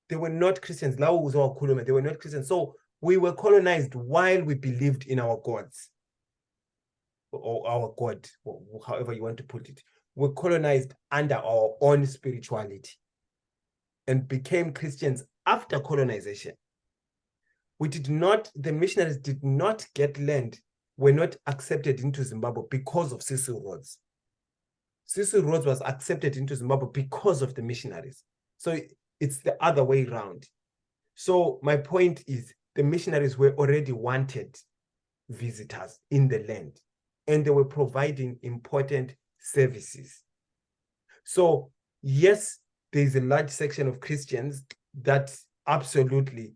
[SPEAKER 2] They were not Christians. They were not Christians. So we were colonized while we believed in our gods. Or our God, or however you want to put it. We're colonized under our own spirituality and became Christians after colonization. The missionaries did not get land, were not accepted into Zimbabwe because of Cecil Rhodes. Cecil Rhodes was accepted into Zimbabwe because of the missionaries. So it's the other way around. So my point is the missionaries were already wanted visitors in the land, and they were providing important services. So yes, there's a large section of Christians that absolutely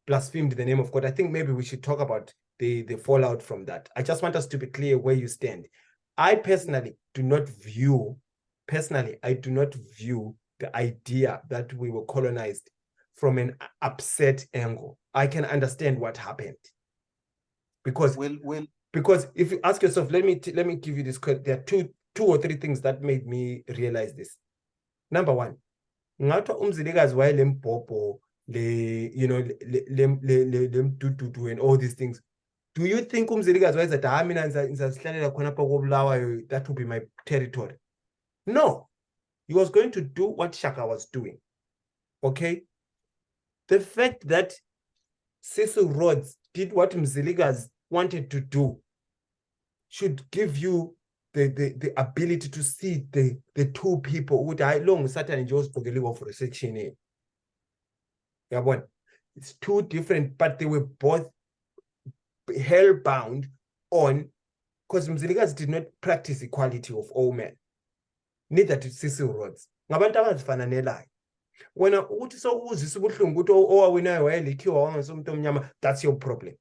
[SPEAKER 2] blasphemed the name of God. I think maybe we should talk about the fallout from that. I just want us to be clear where you stand. I personally do not view the idea that we were colonized from an upset angle. I can understand what happened. Because if you ask yourself, let me give you this, there are two or three things that made me realize this. Number one, ngathi umzilikazi wayelembhobho lemdududu and all these things. Do you think umzilikazi wayezathi hayi mina ngizazihlalela khonapha koBulawayo, that would be my territory? No. He was going to do what Shaka was doing. Okay? The fact that Cecil Rhodes did what Mzilikazi wanted to do should give you the ability to see the two people who die long Satan and Joe's for a section A. It's two different, but they were both hell-bound on, because Mzilikazi did not practice equality of all men. Neither did Cecil Rhodes. Ngabantu abazifananelayo. Wena uthi so uzisa ubuhlungu ukuthi owawinayo wayelikhiwa wangasomuntu omnyama, that's your problem.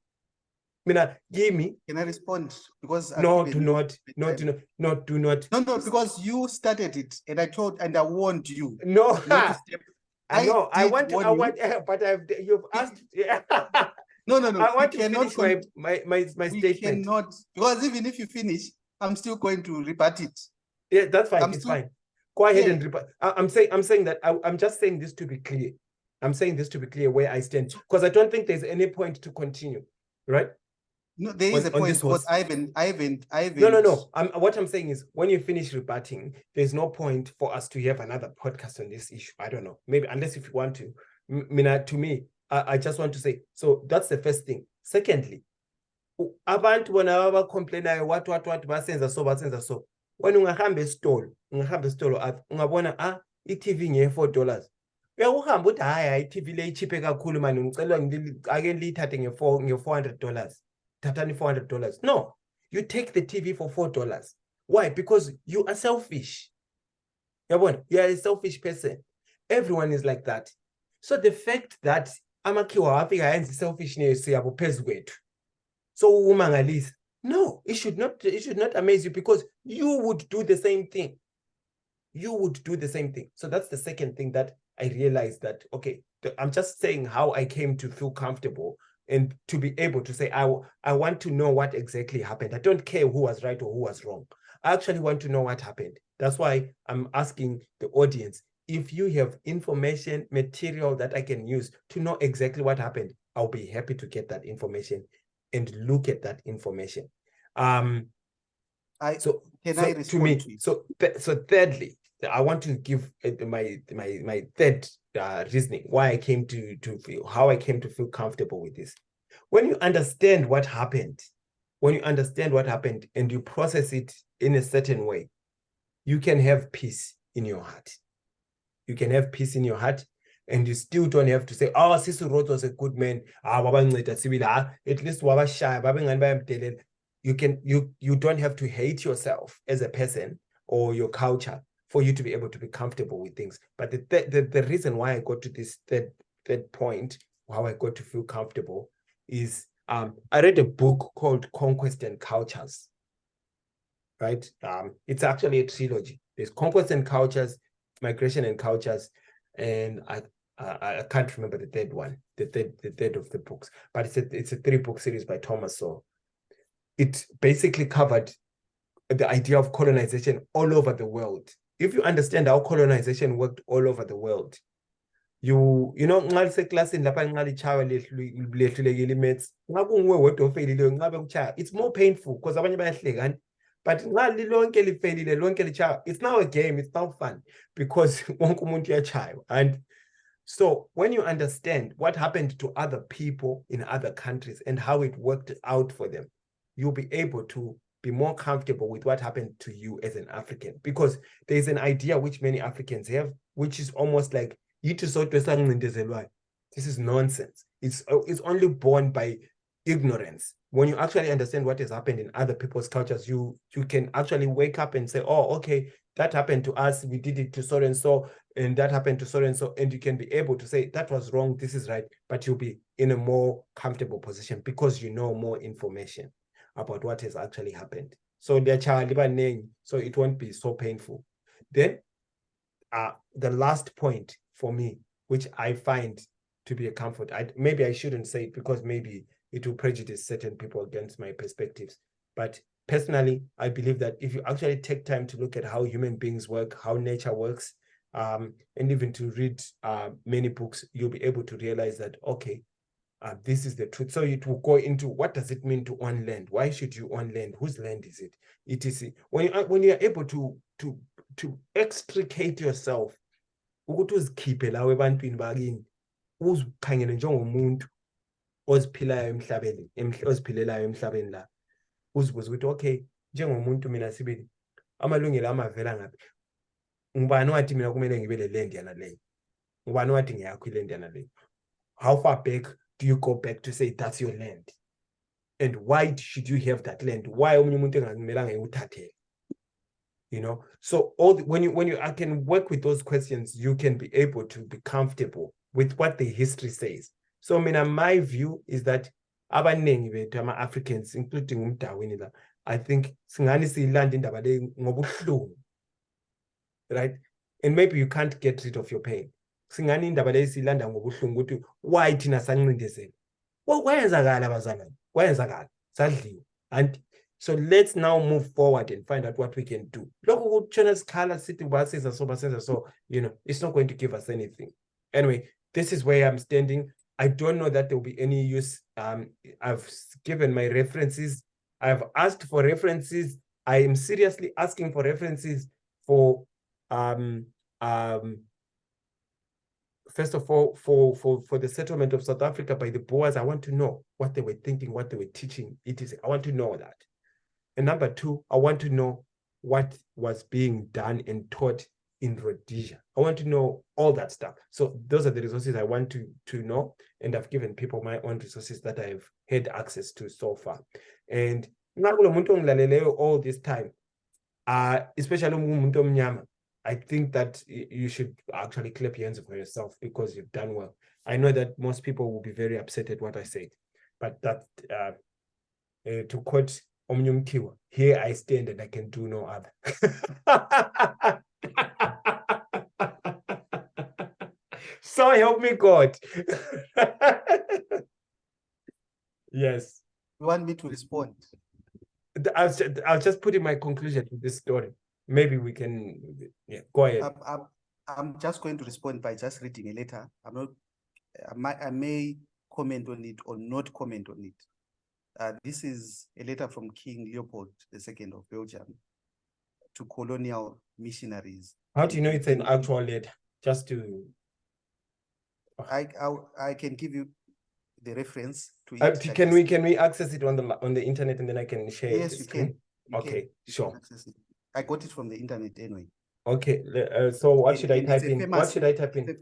[SPEAKER 2] Mina, Gimme.
[SPEAKER 1] Can I respond? Because
[SPEAKER 2] no, do not. No,
[SPEAKER 1] because you started it, and I warned you.
[SPEAKER 2] No,
[SPEAKER 1] I want,
[SPEAKER 2] but you've asked.
[SPEAKER 1] No.
[SPEAKER 2] I want to finish my statement.
[SPEAKER 1] Cannot, because even if you finish, I'm still going to rebut it.
[SPEAKER 2] Yeah, that's fine. It's fine. Go ahead and rebut. I'm saying that I'm just saying this to be clear. I'm saying this to be clear where I stand, because I don't think there's any point to continue, right?
[SPEAKER 1] No, there is a point, because I haven't.
[SPEAKER 2] No. What I'm saying is, when you finish rebutting, there's no point for us to have another podcast on this issue. I don't know. Maybe, unless if you want to. To me, I just want to say, so that's the first thing. Secondly, abantu bona abacomplainayo what basenza so. When ungahamba esitolo ungabona i-TV nge $4. Uyahamba uthi hayi i-TV le ichipe kakhulu manje ngicela ake liyithathe nge$400. Tatani $400. No, you take the TV for $4. Why? Because you are selfish. You are a selfish person. Everyone is like that. So the fact that amakhiwa afika yenza selfishness yabo phezu kwethu, so umangalisa, no, it should not amaze you, because you would do the same thing. You would do the same thing. So that's the second thing that I realized, that okay, I'm just saying how I came to feel comfortable and to be able to say, I want to know what exactly happened. I don't care who was right or who was wrong. I actually want to know what happened. That's why I'm asking the audience, if you have information, material that I can use to know exactly what happened, I'll be happy to get that information and look at that information. So thirdly, I want to give my third reasoning why I came how I came to feel comfortable with this. When you understand what happened, and you process it in a certain way, you can have peace in your heart. You can have peace in your heart, and you still don't have to say, oh, Sisi Road was a good man. At least you don't have to hate yourself as a person or your culture for you to be able to be comfortable with things. But the reason why I got to this third point, how I got to feel comfortable, is I read a book called Conquest and Cultures. Right? It's actually a trilogy. There's Conquest and Cultures, Migration and Cultures, and I can't remember the third one, the third of the books, but it's a 3-book series by Thomas Sowell. It basically covered the idea of colonization all over the world. If you understand how colonization worked all over the world, you know, it's more painful because but it's now a game, it's now fun because and so when you understand what happened to other people in other countries and how it worked out for them, you'll be able to be more comfortable with what happened to you as an African, because there's an idea which many Africans have, which is almost like this is nonsense. It's only born by ignorance. When you actually understand what has happened in other people's cultures, you can actually wake up and say, oh, okay, that happened to us, we did it to so and so, and that happened to so and so, and you can be able to say that was wrong, this is right, but you'll be in a more comfortable position because you know more information about what has actually happened. So so it won't be so painful. Then the last point for me, which I find to be a comfort, maybe I shouldn't say it because maybe it will prejudice certain people against my perspectives. But personally, I believe that if you actually take time to look at how human beings work, how nature works, and even to read many books, you'll be able to realize that, okay, this is the truth. So it will go into what does it mean to own land? Why should you own land? Whose land is it? Etc. When you are able to extricate yourself, ukuthi uzikhiphe lawe ebantwini bakini, uzikhangele njengomuntu oziphilayo emhlabeni, oziphilelayo emhlabeni la, uzibuze ukuthi okay, njengomuntu mina sibili, amalungelo amavela ngaphi? Ngubani wathi mina kumele ngibe le land yana leyo? Ngubani wathi ngiyakho iland yana leyo? How far back do you go back to say that's your land? And why should you have that land? Why omunye umuntu engakumelanga nguthathele? You know, so when you I can work with those questions, you can be able to be comfortable with what the history says. So my view is that abaningi bethu ama-Africans, including uMdawini la, I think singani siyilanda indaba le ngobuhlungu, right? And maybe you can't get rid of your pain. Singani indaba le siyilanda ngobuhlungu ukuthi why thina sancindezela. Kwayenzakala bazalwane, kwayenzakala sadliwa. And so let's now move forward and find out what we can do. So, you know, it's not going to give us anything. Anyway, this is where I'm standing. I don't know that there will be any use. I've given my references. I've asked for references. I am seriously asking for references for first of all, for the settlement of South Africa by the Boers. I want to know what they were thinking, what they were teaching. I want to know that. And number two, I want to know what was being done and taught in Rhodesia. I want to know all that stuff. So those are the resources I want to know. And I've given people my own resources that I've had access to so far. And all this time, especially I think that you should actually clap your hands for yourself because you've done well. I know that most people will be very upset at what I said, but that to quote Omnyum Kiwa, here I stand and I can do no other. So help me God. Yes.
[SPEAKER 1] You want me to respond?
[SPEAKER 2] I'll just put in my conclusion to this story. Maybe we can, yeah, go ahead.
[SPEAKER 1] I'm just going to respond by just reading a letter. I may comment on it or not comment on it. This is a letter from King Leopold II of Belgium to colonial missionaries.
[SPEAKER 2] How do you know it's an actual letter? Just to...
[SPEAKER 1] I can give you the reference to it.
[SPEAKER 2] Can we access it on the internet and then I can share it?
[SPEAKER 1] Yes, you can.
[SPEAKER 2] Okay, sure.
[SPEAKER 1] I got it from the internet anyway.
[SPEAKER 2] Okay, so what should I type in? What should I type in?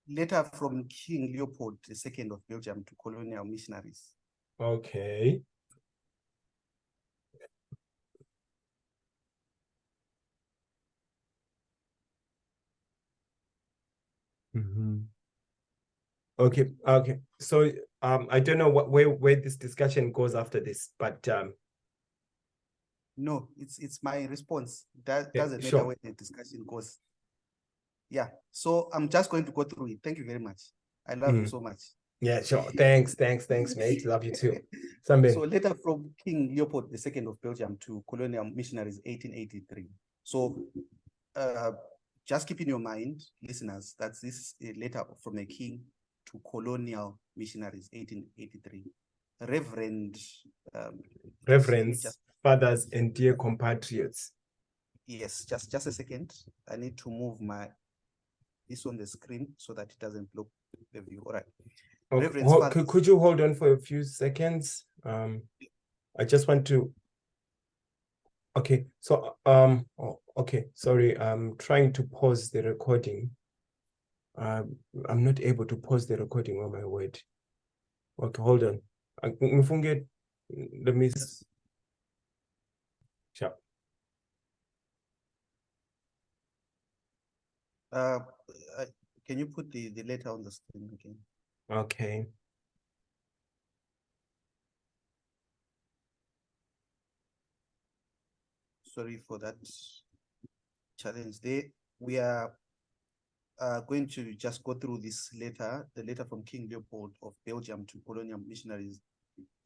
[SPEAKER 1] Letter from King Leopold II of Belgium to colonial missionaries.
[SPEAKER 2] Okay. Okay, okay. So I don't know where this discussion goes after this, but
[SPEAKER 1] no, it's my response. That
[SPEAKER 2] yeah,
[SPEAKER 1] doesn't matter
[SPEAKER 2] sure.
[SPEAKER 1] where the discussion goes. Yeah, so I'm just going to go through it. Thank you very much. I love you so much.
[SPEAKER 2] Yeah, sure. Thanks, mate. Love you too.
[SPEAKER 1] So
[SPEAKER 2] Sambe.
[SPEAKER 1] letter from King Leopold II of Belgium to colonial missionaries, 1883. So just keep in your mind, listeners, that this is a letter from a king to colonial missionaries, 1883.
[SPEAKER 2] Reverends, fathers, and dear compatriots.
[SPEAKER 1] Yes, just a second. I need to move this on the screen so that it doesn't block the view. All right.
[SPEAKER 2] Okay. Could you hold on for a few seconds? I just want to. Okay, so okay, sorry, I'm trying to pause the recording. I'm not able to pause the recording. Oh my word. Okay, hold on. Let me. Sure.
[SPEAKER 1] Can you put the letter on the screen again?
[SPEAKER 2] Okay.
[SPEAKER 1] Sorry for that challenge there. We are going to just go through this letter, the letter from King Leopold of Belgium to colonial missionaries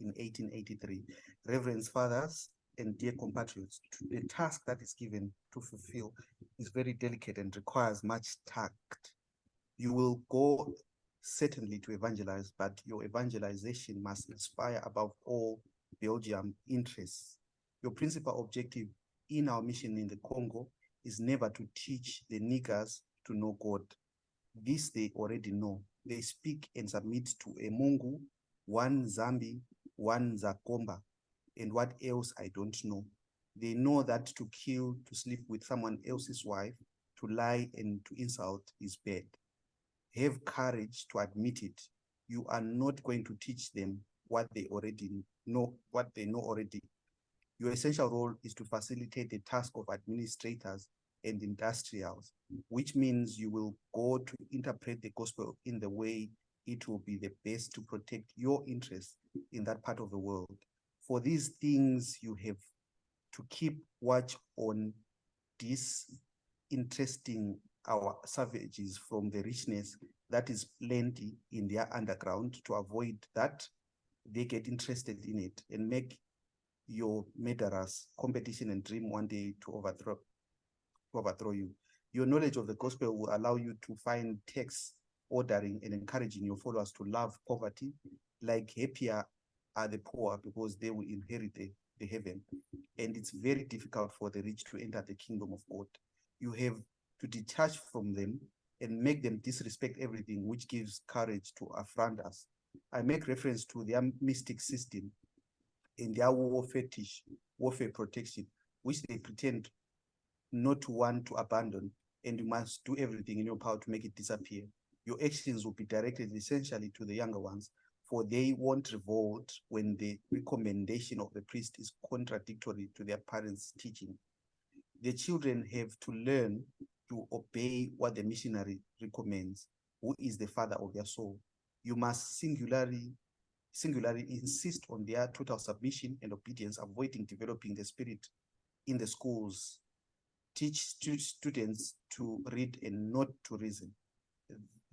[SPEAKER 1] in 1883. Reverends, fathers, and dear compatriots, the task that is given to fulfill is very delicate and requires much tact. You will go certainly to evangelize, but your evangelization must inspire above all Belgium interests. Your principal objective in our mission in the Congo is never to teach the niggers to know God. This they already know. They speak and submit to a Mungu, one Zambi, one Zakomba, and what else I don't know. They know that to kill, to sleep with someone else's wife, to lie and to insult is bad. Have courage to admit it. You are not going to teach them what they already know, what they know already. Your essential role is to facilitate the task of administrators and industrials, which means you will go to interpret the gospel in the way it will be the best to protect your interests in that part of the world. For these things, you have to keep watch on disinteresting our savages from the richness that is plenty in their underground, to avoid that they get interested in it and make your murderous competition and dream one day to overthrow you. Your knowledge of the gospel will allow you to find texts ordering and encouraging your followers to love poverty, like happier are the poor because they will inherit the heaven. And it's very difficult for the rich to enter the kingdom of God. You have to detach from them and make them disrespect everything which gives courage to affront us. I make reference to their mystic system in their warfare protection, which they pretend not to want to abandon, and you must do everything in your power to make it disappear. Your actions will be directed essentially to the younger ones, for they won't revolt when the recommendation of the priest is contradictory to their parents' teaching. The children have to learn to obey what the missionary recommends, who is the father of their soul. You must singularly insist on their total submission and obedience, avoiding developing the spirit in the schools. Teach students to read and not to reason.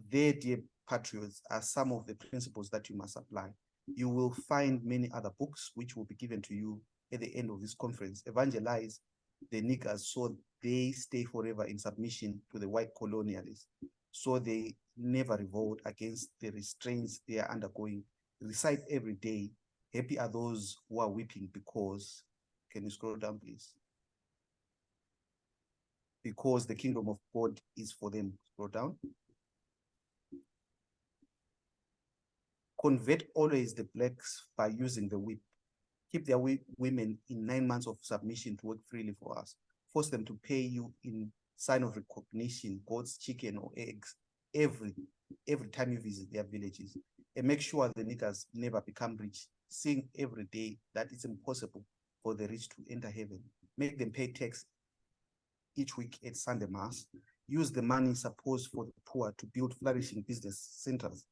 [SPEAKER 1] Their dear patriots are some of the principles that you must apply. You will find many other books which will be given to you at the end of this conference. Evangelize the niggers so they stay forever in submission to the white colonialists, so they never revolt against the restraints they are undergoing. Recite every day, happy are those who are weeping because, can you scroll down please? Because the kingdom of God is for them. Scroll down. Convert always the blacks by using the whip. Keep their women in 9 months of submission to work freely for us. Force them to pay you in sign of recognition, goats, chicken, or eggs, every time you visit their villages. And make sure the niggas never become rich. Sing every day that it's impossible for the rich to enter heaven. Make them pay tax each week at Sunday Mass. Use the money supposed for the poor to build flourishing business centers.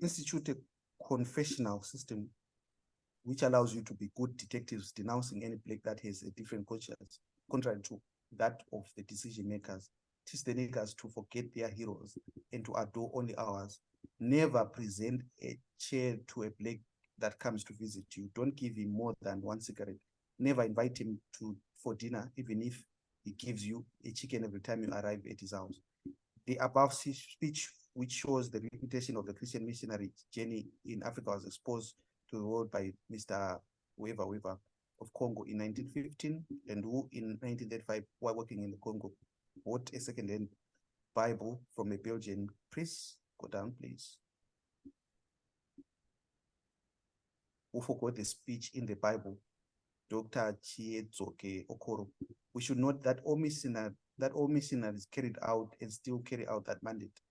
[SPEAKER 1] Institute a confessional system which allows you to be good detectives, denouncing any black that has a different conscience, contrary to that of the decision makers. Teach the niggas to forget their heroes and to adore only ours. Never present a chair to a black that comes to visit you. Don't give him more than one cigarette. Never invite him for dinner, even if he gives you a chicken every time you arrive at his house. The above speech, which shows the reputation of the Christian missionary journey in Africa, was exposed to the world by Mr. Weaver of Congo in 1915, and who in 1935, while working in the Congo, bought a second-hand Bible from a Belgian priest. Go down, please. Who forgot the speech in the Bible, Dr. Chiedzoke Okoro. We should note that all missionaries carried out and still carry out that mandate.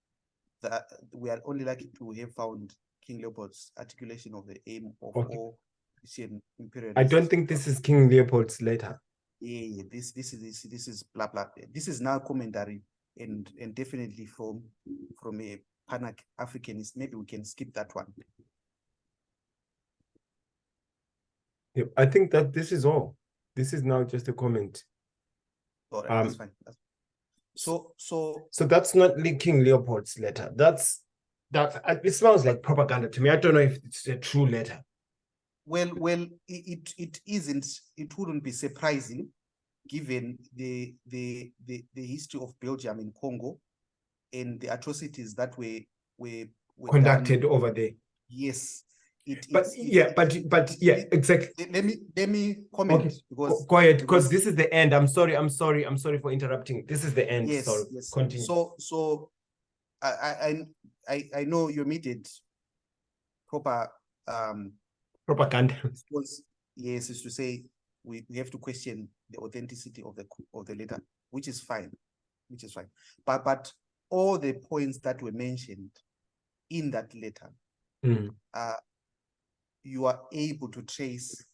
[SPEAKER 1] That we are only lucky to have found King Leopold's articulation of the aim of all Christian imperialism.
[SPEAKER 2] I don't think this is King Leopold's letter.
[SPEAKER 1] Yeah, this is blah blah. This is now commentary and definitely from a Pan-Africanist. Maybe we can skip that one.
[SPEAKER 2] Yeah, I think that this is all. This is now just a comment.
[SPEAKER 1] All right, that's fine. So
[SPEAKER 2] that's not King Leopold's letter. It smells like propaganda to me. I don't know if it's a true letter.
[SPEAKER 1] Well, it isn't. It wouldn't be surprising, given the history of Belgium in Congo, and the atrocities that were
[SPEAKER 2] conducted
[SPEAKER 1] done
[SPEAKER 2] over there.
[SPEAKER 1] Yes.
[SPEAKER 2] Exactly.
[SPEAKER 1] Let me comment.
[SPEAKER 2] Okay. Because go ahead, because this is the end. I'm sorry for interrupting. This is the end.
[SPEAKER 1] Yes,
[SPEAKER 2] Sorry.
[SPEAKER 1] yes.
[SPEAKER 2] Continue.
[SPEAKER 1] So I know you omitted proper
[SPEAKER 2] propaganda.
[SPEAKER 1] Yes, is to say we have to question the authenticity of the letter, which is fine. But all the points that were mentioned in that letter, you are able to trace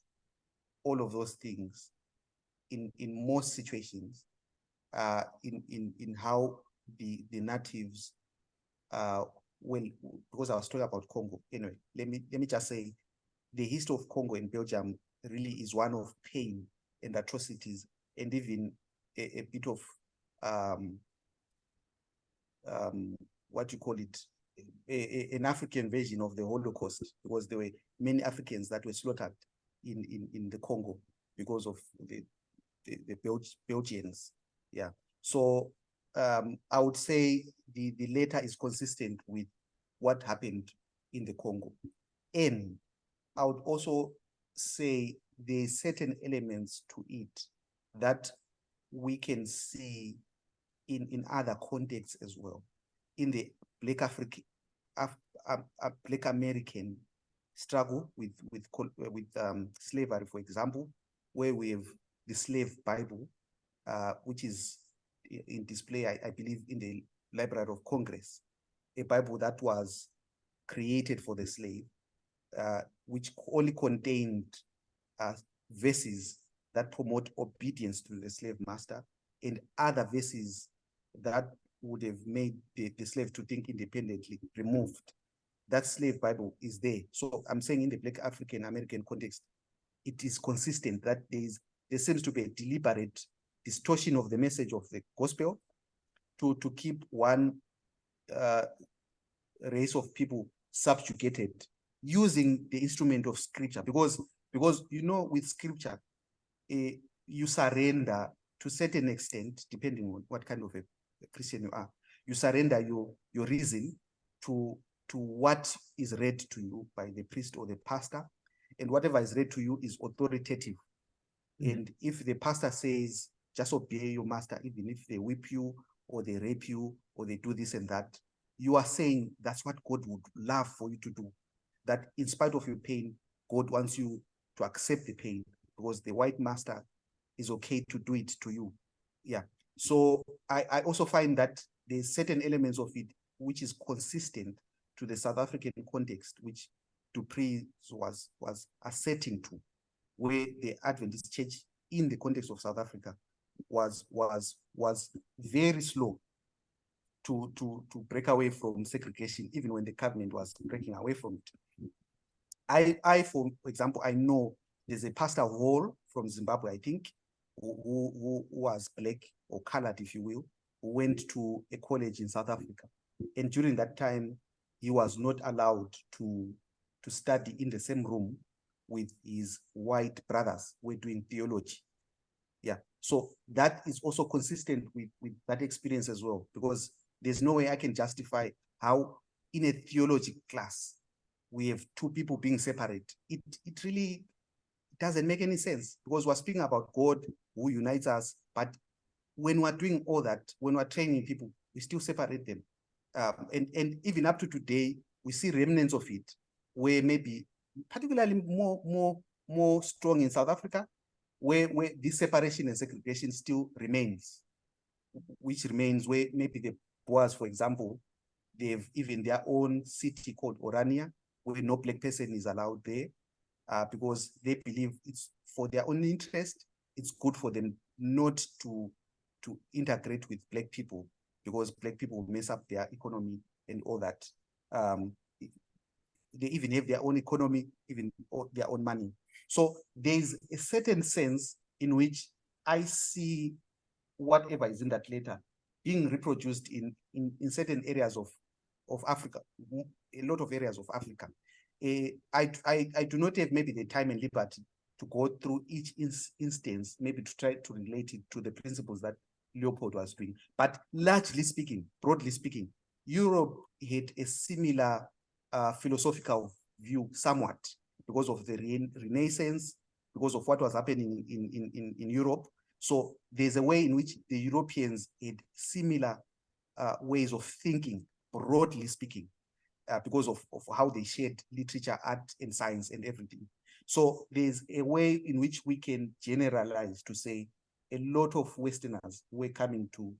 [SPEAKER 1] all of those things in most situations, in how the natives, well, because I was talking about Congo. Anyway, let me just say the history of Congo and Belgium really is one of pain and atrocities, and even a bit of what you call it, an African version of the Holocaust, because there were many Africans that were slaughtered in the Congo because of the Belgians. Yeah. So I would say the letter is consistent with what happened in the Congo. And I would also say there's certain elements to it that we can see in other contexts as well. In the Black American struggle with slavery, for example, where we have the slave Bible, which is in display, I believe, in the Library of Congress, a Bible that was created for the slave, which only contained verses that promote obedience to the slave master, and other verses that would have made the slave to think independently, removed. That slave Bible is there. So I'm saying in the Black African American context, it is consistent that there seems to be a deliberate distortion of the message of the gospel to keep one race of people subjugated, using the instrument of scripture, because you know, with scripture, you surrender to a certain extent, depending on what kind of a Christian you are. You surrender your reason to what is read to you by the priest or the pastor, and whatever is read to you is authoritative. And if the pastor says, just obey your master, even if they whip you or they rape you or they do this and that, you are saying that's what God would love for you to do. That in spite of your pain, God wants you to accept the pain, because the white master is okay to do it to you. Yeah. So I also find that there's certain elements of it which is consistent to the South African context, which Dupree was asserting to, where the Adventist Church in the context of South Africa was very slow to break away from segregation, even when the covenant was breaking away from it. I for example, I know there's a Pastor Hall from Zimbabwe, I think, who was black or colored, if you will, who went to a college in South Africa. And during that time, he was not allowed to study in the same room with his white brothers who were doing theology. Yeah, so that is also consistent with that experience as well, because there's no way I can justify how in a theology class we have two people being separate. It really doesn't make any sense, because we're speaking about God who unites us, but when we're doing all that, when we're training people, we still separate them. And even up to today, we see remnants of it, where maybe particularly more strong in South Africa, where this separation and segregation still remains, which remains where maybe the Boers, for example, they have even their own city called Orania, where no black person is allowed there, because they believe it's for their own interest. It's good for them not to integrate with black people, because black people mess up their economy and all that. They even have their own economy, even their own money. So there's a certain sense in which I see whatever is in that letter being reproduced in certain areas of Africa, a lot of areas of Africa. I do not have maybe the time and liberty to go through each instance, maybe to try to relate it to the principles that Leopold was doing. But largely speaking, broadly speaking, Europe had a similar philosophical view somewhat, because of the Renaissance, because of what was happening in Europe. So there's a way in which the Europeans had similar ways of thinking, broadly speaking, because of how they shared literature, art, and science and everything. So there's a way in which we can generalize to say a lot of Westerners were coming to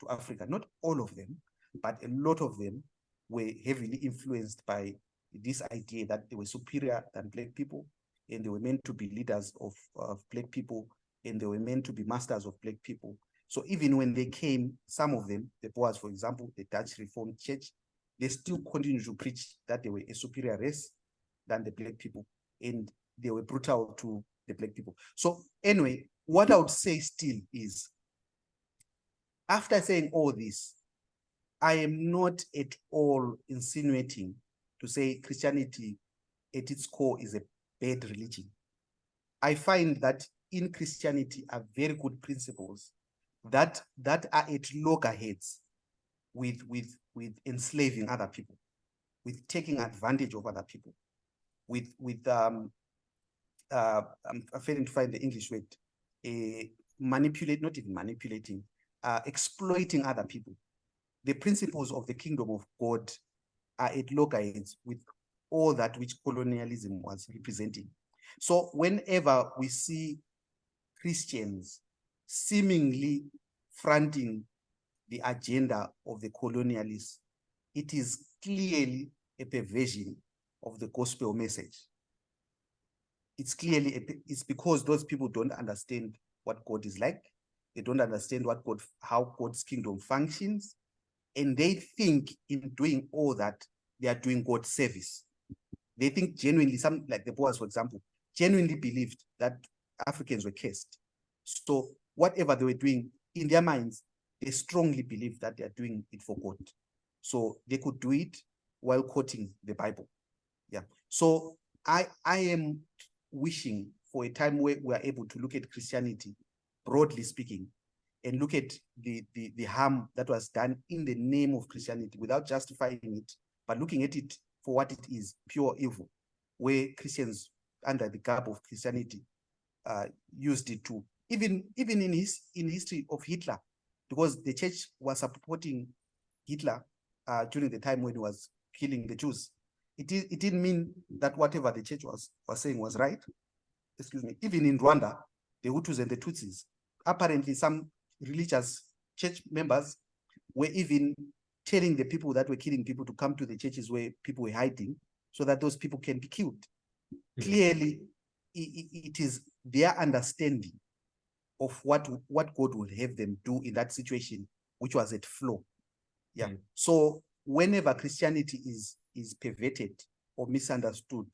[SPEAKER 1] Africa, not all of them, but a lot of them were heavily influenced by this idea that they were superior than black people, and they were meant to be leaders of black people, and they were meant to be masters of black people. So even when they came, some of them, the Boers, for example, the Dutch Reformed Church, they still continue to preach that they were a superior race than the black people, and they were brutal to the black people. So anyway, what I would say still is, after saying all this, I am not at all insinuating to say Christianity at its core is a bad religion. I find that in Christianity are very good principles that are at loggerheads with enslaving other people, with taking advantage of other people, with I'm failing to find the English word, not even manipulating, exploiting other people. The principles of the kingdom of God are at loggerheads with all that which colonialism was representing. So whenever we see Christians seemingly fronting the agenda of the colonialists, it is clearly a perversion of the gospel message. It's clearly, it's because those people don't understand what God is like. They don't understand how God's kingdom functions. And they think in doing all that, they are doing God's service. They think genuinely, some like the Boers, for example, genuinely believed that Africans were cursed. So whatever they were doing, in their minds, they strongly believe that they are doing it for God. So they could do it while quoting the Bible. Yeah. So I am wishing for a time where we are able to look at Christianity, broadly speaking, and look at the harm that was done in the name of Christianity without justifying it, but looking at it for what it is, pure evil, where Christians under the garb of Christianity used it to, even in history of Hitler, because the church was supporting Hitler during the time when he was killing the Jews. It didn't mean that whatever the church was saying was right. Excuse me. Even in Rwanda, the Hutus and the Tutsis, apparently some religious church members were even telling the people that were killing people to come to the churches where people were hiding so that those people can be killed. Clearly, it is their understanding of what God would have them do in that situation, which was at flow. Yeah. So whenever Christianity is perverted or misunderstood,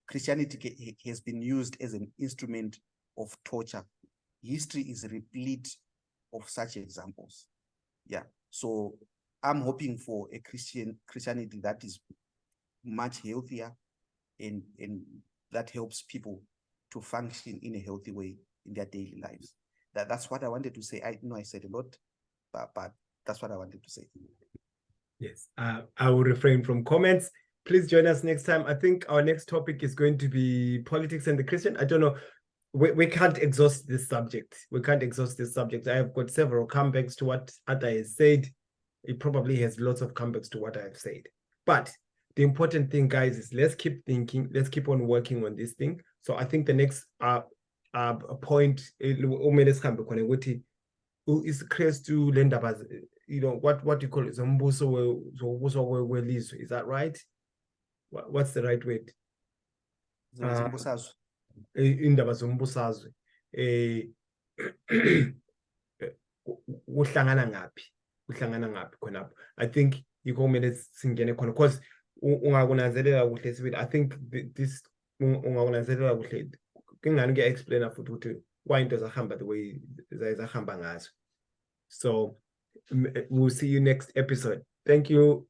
[SPEAKER 1] Christianity has been used as an instrument of torture. History is replete of such examples. Yeah. So I'm hoping for a Christianity that is much healthier and that helps people to function in a healthy way in their daily lives. That's what I wanted to say. I know I said a lot, but that's what I wanted to say.
[SPEAKER 2] Yes, I will refrain from comments. Please join us next time. I think our next topic is going to be politics and the Christian. I don't know. We can't exhaust this subject. We can't exhaust this subject. I have got several comebacks to what Atta has said. It probably has lots of comebacks to what I have said. But the important thing, guys, is let's keep thinking. Let's keep on working on this thing. So I think the next point, IsiKrestu lendaba, you know, what you call it, zombuso welizwe. Is that right? What's the right word? Indaba zombusazwe. Uhlangana ngaphi khonapho. I think yikho kumele singene khona, because ungakunazelela kuhle sibili. I think this ungakunazelela kuhle kingani ke explainer futhi ukuthi why into zahamba the way zahamba ngazo. So we'll see you next episode. Thank you.